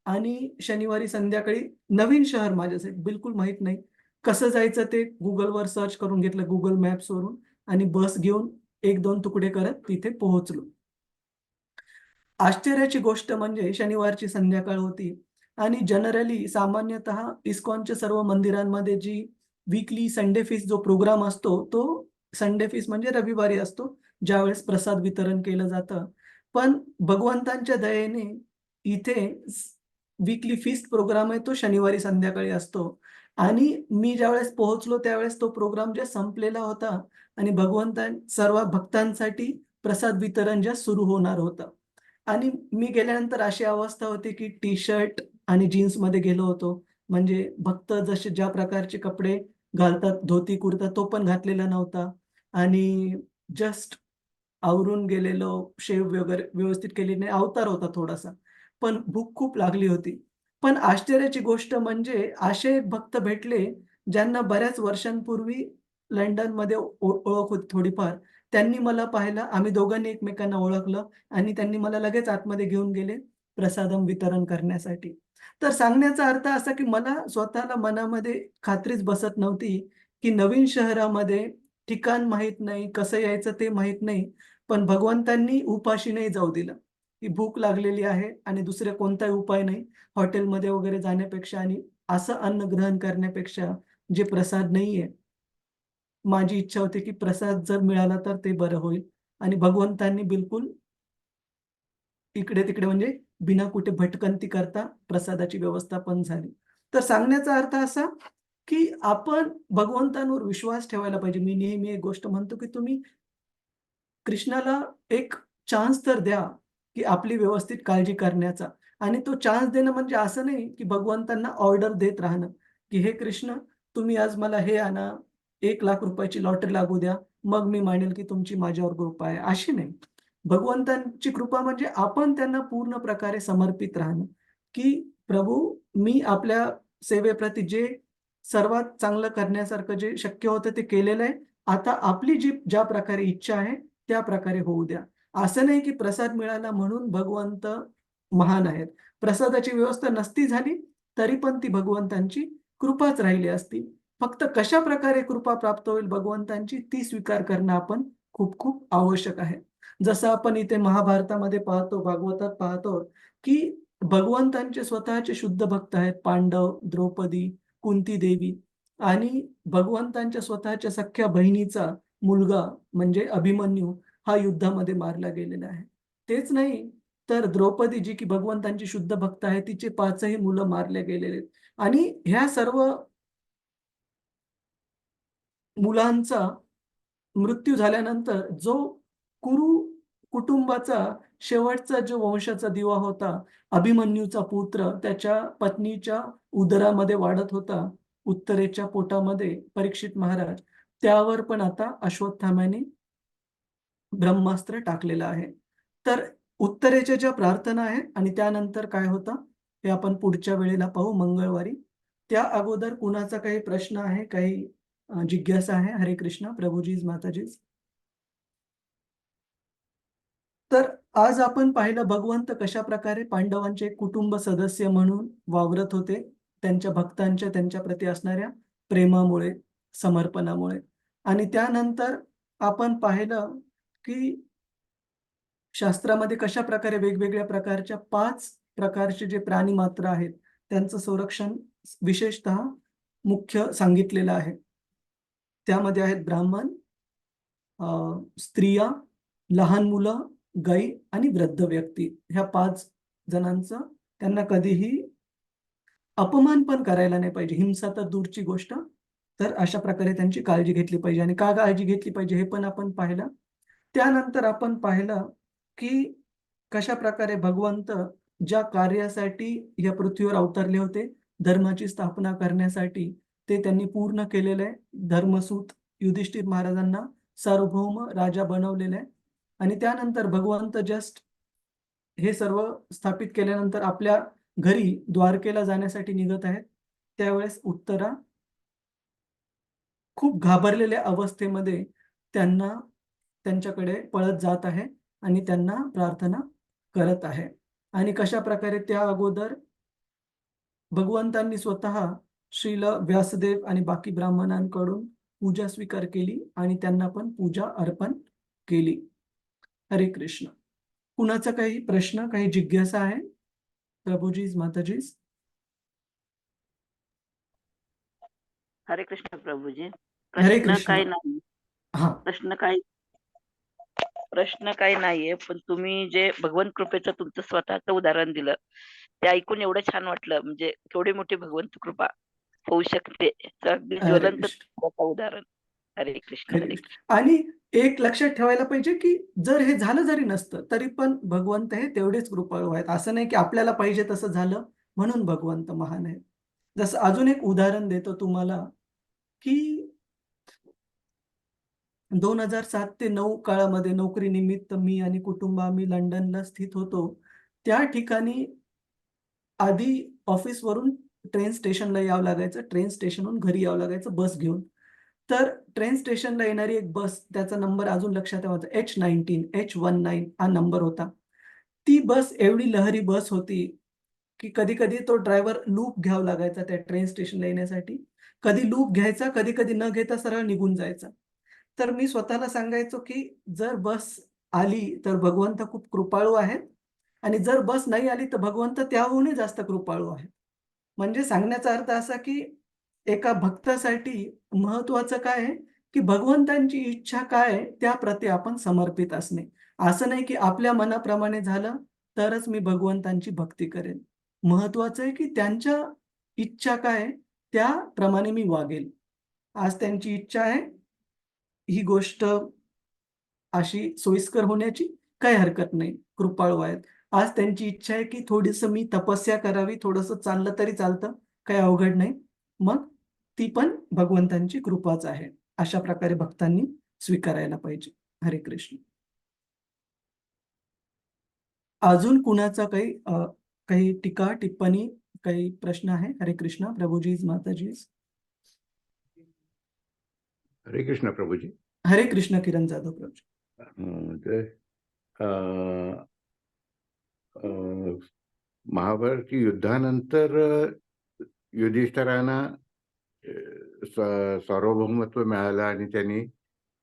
आणि शनिवारी संध्याकाळी नवीन शहर माझ्यासाठी बिलकुल माहीत नाही. कसं जायचं ते Googleवर सर्च करून घेतलं Google मॅप्सवरून आणि बस घेऊन 1-2 तुकडे करत तिथे पोहोचलो. आश्चर्याची गोष्ट म्हणजे शनिवारची संध्याकाळ होती आणि जनरली सामान्यतः इस्कॉनच्या सर्व मंदिरांमध्ये जी वीकली संडे फीस्ट जो प्रोग्राम असतो, तो संडे फीस्ट म्हणजे रविवारी असतो, ज्यावेळेस प्रसाद वितरण केलं जातं. पण भगवंतांच्या दयेने इथे वीकली फीस्ट प्रोग्राम आहे तो शनिवारी संध्याकाळी असतो आणि मी ज्यावेळेस पोहोचलो त्यावेळेस तो प्रोग्राम जे संपलेला होता आणि सर्व भक्तांसाठी प्रसाद वितरण जे सुरू होणार होतं. आणि मी गेल्यानंतर अशी अवस्था होती, की टी-शर्ट आणि जीन्समध्ये गेलो होतो. म्हणजे भक्त जसे ज्या प्रकारचे कपडे घालतात, धोती, कुर्ता तो पण घातलेला नव्हता आणि जस्ट आवरून गेलेलो, शेव वगैरे व्यवस्थित केली नाही, अवतार होता थोडासा. पण भूक खूप लागली होती. पण आश्चर्याची गोष्ट म्हणजे असे एक भक्त भेटले, ज्यांना बऱ्याच वर्षांपूर्वी लंडनमध्ये ओळख होती थोडीफार. त्यांनी मला पाहिलं, आम्ही दोघांनी एकमेकांना ओळखलं आणि त्यांनी मला लगेच आतमध्ये घेऊन गेले प्रसादम वितरण करण्यासाठी. तर सांगण्याचा अर्थ असा, की मला स्वतःला मनामध्ये खात्रीच बसत नव्हती, की नवीन शहरामध्ये ठिकाण माहीत नाही, कसं यायचं ते माहीत नाही. पण भगवंतांनी उपाशी नाही जाऊ दिलं, की भूक लागलेली आहे आणि दुसरे कोणताही उपाय नाही. हॉटेलमध्ये वगैरे जाण्यापेक्षा आणि असं अन्न ग्रहण करण्यापेक्षा जे प्रसाद नाहीये, माझी इच्छा होती, की प्रसाद जर मिळाला तर ते बरं होईल आणि भगवंतांनी बिलकुल इकडे-तिकडे म्हणजे बिना कुठे भटकंती करता प्रसादाची व्यवस्था पण झाली. तर सांगण्याचा अर्थ असा, की आपण भगवंतांवर विश्वास ठेवायला पाहिजे. मी नेहमी एक गोष्ट म्हणतो, की तुम्ही कृष्णाला एक चान्स तर द्या, की आपली व्यवस्थित काळजी करण्याचा आणि तो चान्स देणं म्हणजे असं नाही, की भगवंतांना ऑर्डर देत राहणं, की "हे कृष्ण, तुम्ही आज मला हे आणा, ₹1,00,000 ची लॉटरी लागू द्या, मग मी मानेल की तुमची माझ्यावर कृपा आहे." अशी नाही. भगवंतांची कृपा म्हणजे आपण त्यांना पूर्ण प्रकारे समर्पित राहणं, की "प्रभू, मी आपल्या सेवेप्रती जे सर्वात चांगलं करण्यासारखं जे शक्य होतं ते केलेलं आहे. आता आपली जी ज्या प्रकारे इच्छा आहे त्या प्रकारे होऊ द्या. असं नाही की प्रसाद मिळाला म्हणून भगवंत महान आहेत. प्रसादाची व्यवस्था नसती झाली, तरी पण ती भगवंतांची कृपाच राहिली असती. फक्त कशाप्रकारे कृपा प्राप्त होईल भगवंतांची ती स्वीकार करणं आपण खूप खूप आवश्यक आहे. जसं आपण इथे महाभारतामध्ये पाहतो, भागवतात पाहतो, की भगवंतांचे स्वतःचे शुद्ध भक्त आहेत. पांडव, द्रौपदी, कुंती देवी आणि भगवंतांच्या स्वतःच्या सख्ख्या बहिणीचा मुलगा म्हणजे अभिमन्यू हा युद्धामध्ये मारला गेलेला आहे. तेच नाही तर द्रौपदी जी की भगवंतांची शुद्ध भक्त आहे, तिचे 5ही मुलं मारले गेलेले आहेत. आणि ह्या सर्व मुलांचा मृत्यू झाल्यानंतर जो कुरु कुटुंबाचा शेवटचा जो वंशाचा दिवा होता, अभिमन्यूचा पुत्र त्याच्या पत्नीच्या उदरामध्ये वाढत होता, उत्तरेच्या पोटामध्ये परीक्षित महाराज, त्यावर पण आता अश्वत्थाम्याने ब्रह्मास्त्र टाकलेलं आहे. तर उत्तरेच्या ज्या प्रार्थना आहेत आणि त्यानंतर काय होतं, हे आपण पुढच्या वेळेला पाहू मंगळवारी. त्या अगोदर कुणाचा काही प्रश्न आहे, काही जिज्ञासा आहे? हरे कृष्ण, प्रभुजीज, माताजीज. तर आज आपण पाहिलं भगवंत कशा प्रकारे पांडवांचे कुटुंब सदस्य म्हणून वावरत होते, त्यांच्या भक्तांच्या त्यांच्या प्रती असणाऱ्या प्रेमामुळे, समर्पणामुळे. आणि त्यानंतर आपण पाहिलं की शास्त्रामध्ये कशा प्रकारे वेगवेगळ्या प्रकारच्या 5 प्रकारचे जे प्राणी मात्र आहेत, त्यांचं संरक्षण विशेषतः मुख्य सांगितलेलं आहे. त्यामध्ये आहेत ब्राह्मण, स्त्रिया, लहान मुलं, गायी आणि वृद्ध व्यक्ती. ह्या 5 जणांचं त्यांना कधीही अपमान पण करायला नाही पाहिजे. हिंसा तर दूरची गोष्ट. तर अशा प्रकारे त्यांची काळजी घेतली पाहिजे आणि का काळजी घेतली पाहिजे हे पण आपण पाहिलं. त्यानंतर आपण पाहिलं, की कशाप्रकारे भगवंत ज्या कार्यासाठी या पृथ्वीवर अवतरले होते, धर्माची स्थापना करण्यासाठी, ते त्यांनी पूर्ण केलेलं आहे. धर्मसूत युधिष्ठिर महाराजांना सार्वभौम राजा बनवलेलं आहे. आणि त्यानंतर भगवंत जस्ट हे सर्व स्थापित केल्यानंतर आपल्या घरी द्वारकेला जाण्यासाठी निघत आहेत. त्यावेळेस उत्तरा खूप घाबरलेल्या अवस्थेमध्ये त्यांना त्यांच्याकडे पळत जात आहे आणि त्यांना प्रार्थना करत आहे. आणि कशाप्रकारे त्या अगोदर भगवंतांनी स्वतः श्रील व्यासदेव आणि बाकी ब्राह्मणांकडून पूजा स्वीकार केली आणि त्यांना पण पूजा अर्पण केली. हरे कृष्ण. कुणाचा काही प्रश्न, काही जिज्ञासा आहे? प्रभुजीज, माताजीज. हरे कृष्ण प्रभूजी. हरे प्रश्न कृष्ण. काही नाही. हा, प्रश्न काही नाहीये, पण तुम्ही जे भगवंत कृपेचं तुमचं स्वतःचं उदाहरण दिलं, ते ऐकून एवढं छान वाटलं. म्हणजे केवढी मोठी भगवंत कृपा होऊ शकते, याचं अगदी हरे ज्वलंत कृष्ण. स्वतः उदाहरण. हरे कृष्ण, खरी हरे गोष्ट. कृष्ण. आणि एक लक्षात ठेवायला पाहिजे, की जर हे झालं जरी नसतं, तरी पण भगवंत हे तेवढेच कृपाळू आहेत. असं नाही की आपल्याला पाहिजे तसं झालं म्हणून भगवंत महान आहे. जसं अजून एक उदाहरण देतो तुम्हाला, की 2007 ते 9 काळामध्ये नोकरीनिमित्त मी आणि कुटुंब आम्ही लंडनला स्थित होतो. त्या ठिकाणी आधी ऑफिसवरून ट्रेन स्टेशनला यावं लागायचं. ट्रेन स्टेशनहून घरी यावं लागायचं बस घेऊन. तर ट्रेन स्टेशनला येणारी एक बस, त्याचा नंबर अजून लक्षात आहे माझा H19 H19 हा नंबर होता. ती बस एवढी लहरी बस होती, की कधी-कधी तो ड्रायव्हर लूप घ्यावा लागायचा त्या ट्रेन स्टेशनला येण्यासाठी. कधी लूप घ्यायचा, कधी-कधी न घेता सरळ निघून जायचा. तर मी स्वतःला सांगायचो, की जर बस आली तर भगवंत खूप कृपाळू आहेत आणि जर बस नाही आली तर भगवंत त्याहूनही जास्त कृपाळू आहेत. म्हणजे सांगण्याचा अर्थ असा, की एका भक्तासाठी महत्त्वाचं काय आहे, की भगवंतांची इच्छा काय आहे त्याप्रती आपण समर्पित असणे. असं नाही, की आपल्या मनाप्रमाणे झालं तरच मी भगवंतांची भक्ती करेन. महत्त्वाचं आहे, की त्यांच्या इच्छा काय आहे त्याप्रमाणे मी वागेल. आज त्यांची इच्छा आहे, ही गोष्ट अशी सोयीस्कर होण्याची काही हरकत नाही. कृपाळू आहेत. आज त्यांची इच्छा आहे, की थोडीसं मी तपस्या करावी, थोडंसं चाललं तरी चालतं, काही अवघड नाही. मग ती पण भगवंतांची कृपाच आहे. अशा प्रकारे भक्तांनी स्वीकारायला पाहिजे. हरे कृष्ण. अजून कुणाचा काही टीका, टिप्पणी, काही प्रश्न आहे? हरे कृष्ण. प्रभुजीज, माताजीज. हरे कृष्ण प्रभूजी. हरे कृष्ण. किरण जाधव प्रभुजी. तर अ, अ, महाभारत युद्धानंतर युधिष्ठिरांना सार्वभौमत्व मिळालं आणि त्यांनी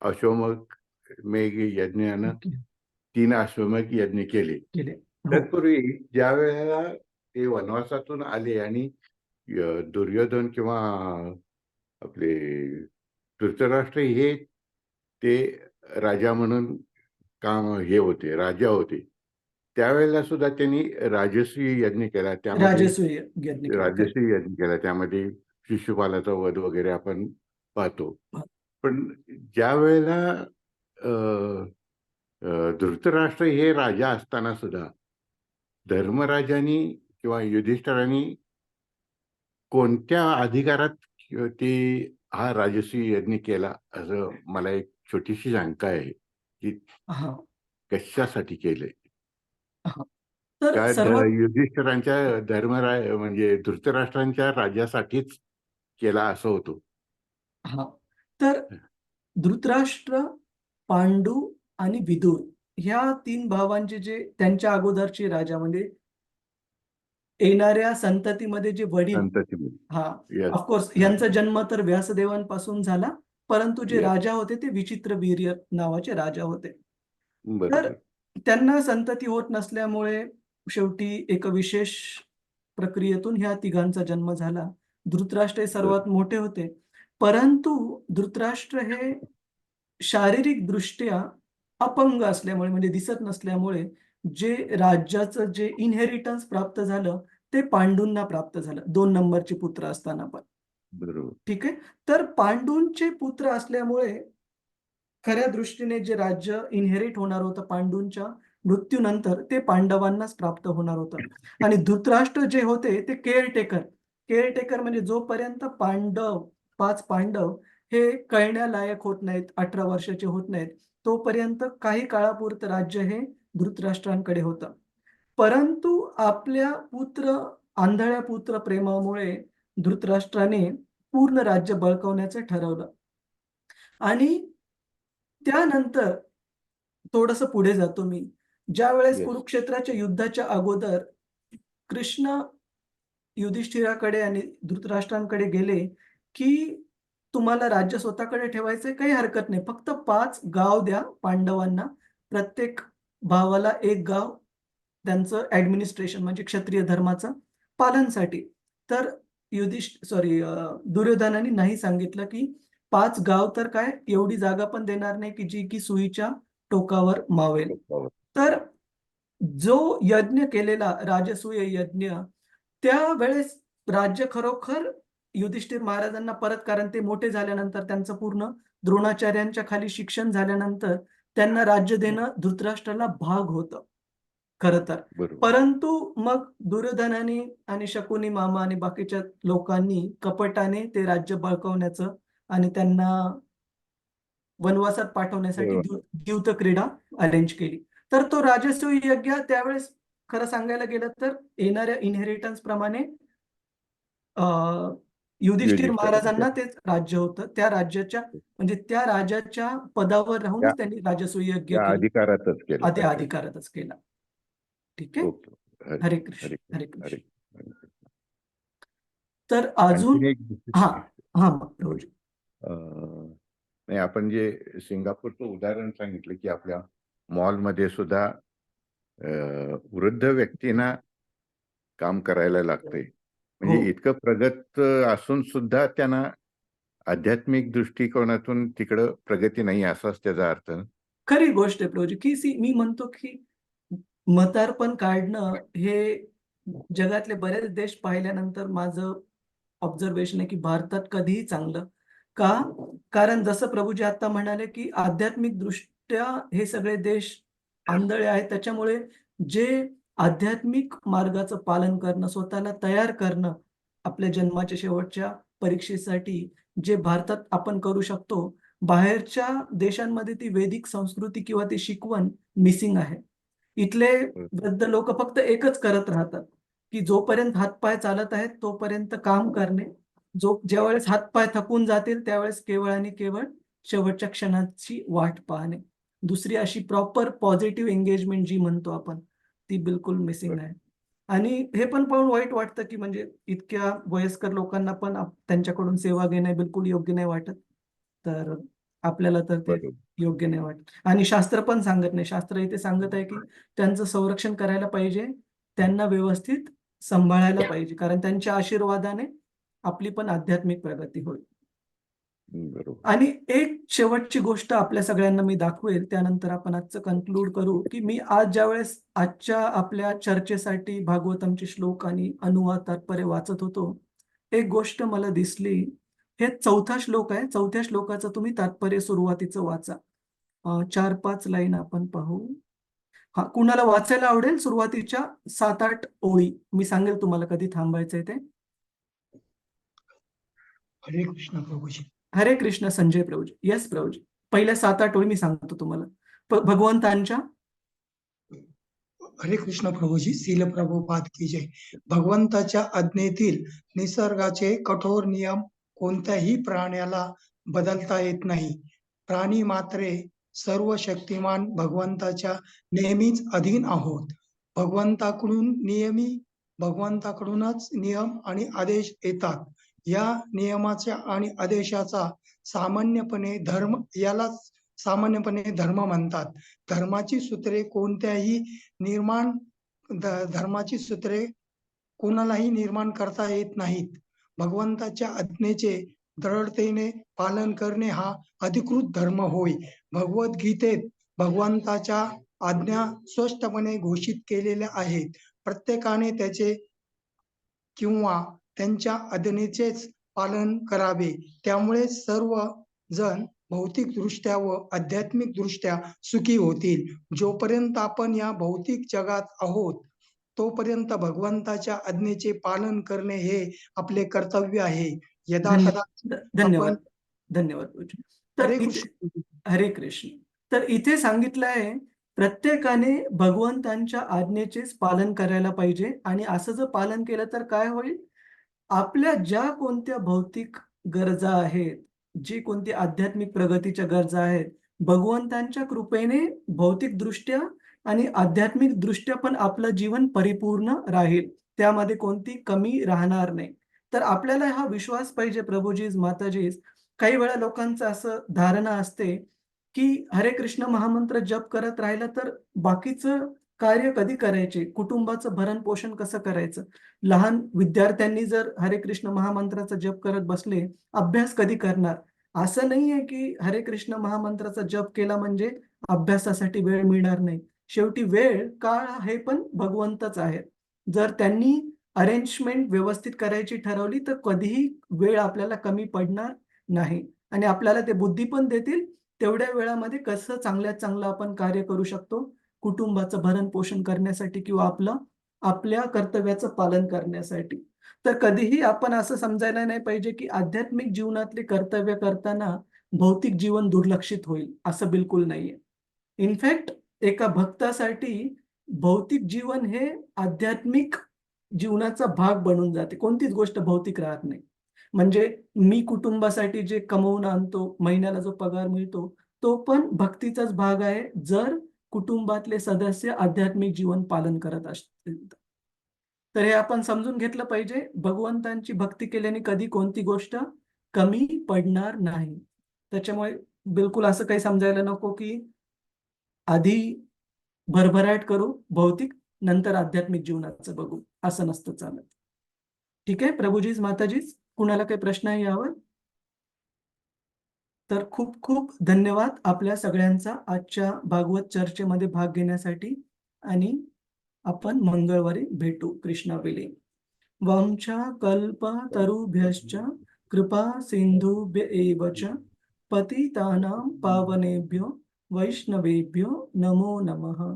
अश्वमेध यज्ञानं 3 अश्वमेध यज्ञ केले. केले. हो. तत्पूर्वी ज्या वेळेला ते वनवासातून आले आणि दुर्योधन किंवा आपले धृतराष्ट्र हे ते राजा म्हणून हे होते, राजा होते. त्यावेळेला सुद्धा त्यांनी राजसूय यज्ञ केला. त्यामध्ये राजसूय यज्ञ केले. राजसूय यज्ञ केला. त्यामध्ये शिशुपालाचा वध वगैरे आपण पाहतो. पण ज्या वेळेला अ, धृतराष्ट्र हे राजा असताना सुद्धा धर्मराजांनी किंवा युधिष्ठिरांनी कोणत्या अधिकारात ते हा राजसूय यज्ञ केला, असं मला एक छोटीशी शंका आहे की हां, कशासाठी केलंय? हां. तर का सर्वात युधिष्ठिरांच्या म्हणजे धृतराष्ट्रांच्या राज्यासाठीच केला असं होतो? हां. तर धृतराष्ट्र, पांडू आणि विदुर ह्या 3 भावांचे जे त्यांच्या अगोदरचे राजा म्हणजे येणाऱ्या संततीमध्ये जे वडील, संततीमध्ये. हा Yes. ऑफकोर्स यांचा जन्म तर व्यासदेवांपासून झाला, परंतु जे Yes. राजा होते ते विचित्रवीर्य नावाचे राजा होते. तर बरोबर. त्यांना संतती होत नसल्यामुळे शेवटी एक विशेष प्रक्रियेतून ह्या तिघांचा जन्म झाला. धृतराष्ट्र हे सर्वात मोठे होते, परंतु धृतराष्ट्र हे शारीरिक दृष्ट्या अपंग असल्यामुळे म्हणजे दिसत नसल्यामुळे जे राज्याचं जे इनहेरिटन्स प्राप्त झालं ते पांडूंना प्राप्त झालं 2 नंबरचे पुत्र असताना पण. बरोबर. ठीक आहे. तर पांडूंचे पुत्र असल्यामुळे खऱ्या दृष्टीने जे राज्य इनहेरिट होणार होतं पांडूंच्या मृत्यूनंतर ते पांडवांनाच प्राप्त होणार होतं. आणि धृतराष्ट्र जे होते ते केअरटेकर म्हणजे जोपर्यंत 5 पांडव हे कळण्यालायक होत नाहीत, 18 वर्षाचे होत नाहीत, तोपर्यंत काही काळापुरतं राज्य हे धृतराष्ट्रांकडे होतं. परंतु आपल्या आंधळ्या पुत्र प्रेमामुळे धृतराष्ट्राने पूर्ण राज्य बळकावण्याचं ठरवलं. आणि त्यानंतर थोडंसं पुढे जातो मी. ज्यावेळेस Yes. कुरुक्षेत्राच्या युद्धाच्या अगोदर कृष्ण युधिष्ठिराकडे आणि धृतराष्ट्रांकडे गेले, की तुम्हाला राज्य स्वतःकडे ठेवायचंय, काही हरकत नाही. फक्त 5 गाव द्या पांडवांना. प्रत्येक भावाला 1 गाव त्यांचं ॲडमिनिस्ट्रेशन म्हणजे क्षत्रिय धर्माचं पालनसाठी. तर दुर्योधनाने नाही सांगितलं, की 5 गाव तर काय एवढी जागा पण देणार नाही, की जी की सुईच्या टोकावर मावेल. तर जो यज्ञ केलेला राजसूय यज्ञ, त्यावेळेस राज्य खरोखर युधिष्ठिर महाराजांना परत, कारण ते मोठे झाल्यानंतर त्यांचं पूर्ण द्रोणाचार्यांच्या खाली शिक्षण झाल्यानंतर त्यांना राज्य देणं धृतराष्ट्राला भाग होतं खरं तर. बरोबर. परंतु मग दुर्योधनाने आणि शकुनी मामा आणि बाकीच्या लोकांनी कपटाने ते राज्य बळकावण्याचं आणि त्यांना वनवासात पाठवण्यासाठी बरोबर. द्यूत क्रीडा अरेंज केली. तर तो राजसूय यज्ञ त्यावेळेस खरं सांगायला गेलं तर येणाऱ्या इनहेरिटन्स प्रमाणे युधिष्ठिर महाराजांना तेच राज्य होतं. त्या राज्याच्या म्हणजे त्या राजाच्या पदावर राहूनच त्यांनी राजसूय यज्ञ त्या केलं. अधिकारातच केलं. त्या अधिकारातच केला. ठीक आहे. ओके. हरे कृष्ण. हरे कृष्ण. हरे कृष्ण. तर अजून आणखीन एक हा हा प्रभूजी. नाही, आपण जे सिंगापूरचं उदाहरण सांगितलं की आपल्या मॉलमध्ये सुद्धा वृद्ध व्यक्तींना काम करायला लागतंय. म्हणजे हो. इतकं प्रगत असून सुद्धा त्यांना आध्यात्मिक दृष्टिकोनातून तिकडं प्रगती नाही, असाच त्याचा अर्थ. खरी गोष्ट आहे प्रभूजी, की मी म्हणतो की म्हातारपण काढणं हे जगातले बरेच देश पाहिल्यानंतर माझं ऑब्झर्वेशन आहे की भारतात कधीही चांगलं. का? कारण जसं प्रभूजी आता म्हणाले की आध्यात्मिक दृष्ट्या हे सगळे देश आंधळे आहेत. त्याच्यामुळे जे आध्यात्मिक मार्गाचं पालन करणं, स्वतःला तयार करणं आपल्या जन्माच्या शेवटच्या परीक्षेसाठी जे भारतात आपण करू शकतो, बाहेरच्या देशांमध्ये ती वैदिक संस्कृती किंवा ती शिकवण मिसिंग आहे. इथले वृद्ध लोक फक्त एकच करत राहतात, की जोपर्यंत हातपाय चालत आहेत तोपर्यंत काम करणे. ज्यावेळेस हातपाय थकून जातील त्यावेळेस केवळ आणि केवळ शेवटच्या क्षणाची वाट पाहणे. दुसरी अशी प्रॉपर पॉझिटिव्ह एंगेजमेंट जी म्हणतो आपण, ती बिलकुल मिसिंग आहे. आणि हे पण पाहून वाईट वाटतं, की म्हणजे इतक्या वयस्कर लोकांना पण त्यांच्याकडून सेवा घेणे बिलकुल योग्य नाही वाटत. तर आपल्याला तर ते योग्य नाही वाटत. आणि शास्त्र पण सांगत नाही. शास्त्र इथे सांगत आहे, की त्यांचं संरक्षण करायला पाहिजे, त्यांना व्यवस्थित सांभाळायला पाहिजे, कारण त्यांच्या आशीर्वादाने आपली पण आध्यात्मिक प्रगती होईल. बरोबर. आणि एक शेवटची गोष्ट आपल्या सगळ्यांना मी दाखवेल, त्यानंतर आपण आजचं कन्क्लूड करू, की मी आज ज्यावेळेस आजच्या आपल्या चर्चेसाठी भागवतमचे श्लोक आणि अनुवाद तात्पर्य वाचत होतो, एक गोष्ट मला दिसली. हे 4था श्लोक आहे. 4थ्या श्लोकाचं तुम्ही तात्पर्य सुरुवातीचं वाचा. 4-5 लाईन आपण पाहू. हा, कुणाला वाचायला आवडेल सुरुवातीच्या 7-8 ओळी? मी सांगेल तुम्हाला कधी थांबायचंय ते. हरे कृष्ण प्रभूजी. हरे कृष्ण संजय प्रभूजी. येस प्रभूजी. पहिल्या 7-8 ओळी मी सांगतो तुम्हाला. भगवंतांच्या हरे कृष्ण प्रभूजी. शील प्रभुपाद की जय. भगवंताच्या आज्ञेतील निसर्गाचे कठोर नियम कोणत्याही प्राण्याला बदलता येत नाही. प्राणी मात्रे सर्व शक्तिमान भगवंताच्या नेहमीच अधीन आहोत. भगवंताकडूनच नियम आणि आदेश येतात. या नियमाच्या आणि आदेशाचा सामान्यपणे धर्म म्हणतात. धर्माची सूत्रे कोणालाही निर्माण करता येत नाहीत. भगवंताच्या आज्ञेचे दृढतेने पालन करणे हा अधिकृत धर्म होय. भगवद्गीतेत भगवंताच्या आज्ञा स्पष्टपणे घोषित केलेल्या आहेत. प्रत्येकाने त्याचे किंवा त्यांच्या आज्ञेचेच पालन करावे. त्यामुळे सर्व जण भौतिकदृष्ट्या व आध्यात्मिकदृष्ट्या सुखी होतील. जोपर्यंत आपण या भौतिक जगात आहोत तोपर्यंत भगवंताच्या आज्ञेचे पालन करणे हे आपले कर्तव्य आहे. यदाकदा धन्यवाद धन्यवाद पूज्य. तर हरे इथे कृष्ण. हरे कृष्ण. तर इथे सांगितलं आहे प्रत्येकाने भगवंतांच्या आज्ञेचेच पालन करायला पाहिजे आणि असं जर पालन केलं तर काय होईल, आपल्या ज्या कोणत्या भौतिक गरजा आहेत, जी कोणती आध्यात्मिक प्रगतीच्या गरजा आहेत, भगवंतांच्या कृपेने भौतिकदृष्ट्या आणि आध्यात्मिक दृष्ट्या पण आपलं जीवन परिपूर्ण राहील. त्यामध्ये कोणती कमी राहणार नाही. तर आपल्याला हा विश्वास पाहिजे प्रभूजीज माताजीज. काही वेळा लोकांचं असं धारणा असते की हरे कृष्ण महामंत्र जप करत राहिलं तर बाकीचं कार्य कधी करायचे, कुटुंबाचं भरण पोषण कसं करायचं. लहान विद्यार्थ्यांनी जर हरे कृष्ण महामंत्राचा जप करत बसले, अभ्यास कधी करणार. असं नाहीये की हरे कृष्ण महामंत्राचा जप केला म्हणजे अभ्यासासाठी वेळ मिळणार नाही. शेवटी वेळ काळ हे पण भगवंतच आहेत. जर त्यांनी अरेंजमेंट व्यवस्थित करायची ठरवली तर कधीही वेळ आपल्याला कमी पडणार नाही आणि आपल्याला ते बुद्धी पण देतील तेवढ्या वेळामध्ये कसं चांगल्यात चांगलं आपण कार्य करू शकतो कुटुंबाचं भरण पोषण करण्यासाठी किंवा आपल्या कर्तव्याचं पालन करण्यासाठी. तर कधीही आपण असं समजायला नाही पाहिजे की आध्यात्मिक जीवनातले कर्तव्य करताना भौतिक जीवन दुर्लक्षित होईल, असं बिलकुल नाहीये. इनफॅक्ट एका भक्तासाठी भौतिक जीवन हे आध्यात्मिक जीवनाचा भाग बनून जाते. कोणतीच गोष्ट भौतिक राहत नाही. म्हणजे मी कुटुंबासाठी जे कमवून आणतो, महिन्याला जो पगार मिळतो, तो पण भक्तीचाच भाग आहे, जर कुटुंबातले सदस्य आध्यात्मिक जीवन पालन करत असतील तर. तर हे आपण समजून घेतलं पाहिजे. भगवंतांची भक्ती केल्याने कधी कोणती गोष्ट कमी पडणार नाही. त्याच्यामुळे बिलकुल असं काही समजायला नको की आधी भरभराट करू भौतिक, नंतर आध्यात्मिक जीवनाचं बघू, असं नसतं चालत. ठीक आहे प्रभूजीज माताजीज, कुणाला काही प्रश्न आहे यावर? तर खूप खूप धन्यवाद आपल्या सगळ्यांचा आजच्या भागवत चर्चेमध्ये भाग घेण्यासाठी आणि आपण मंगळवारी भेटू कृष्णावेळी. वंशा कल्पतरुभ्यश्च कृपा सिंधुभ्य एव च पतितानां पावनेभ्यो वैष्णवेभ्यो नमो नमः.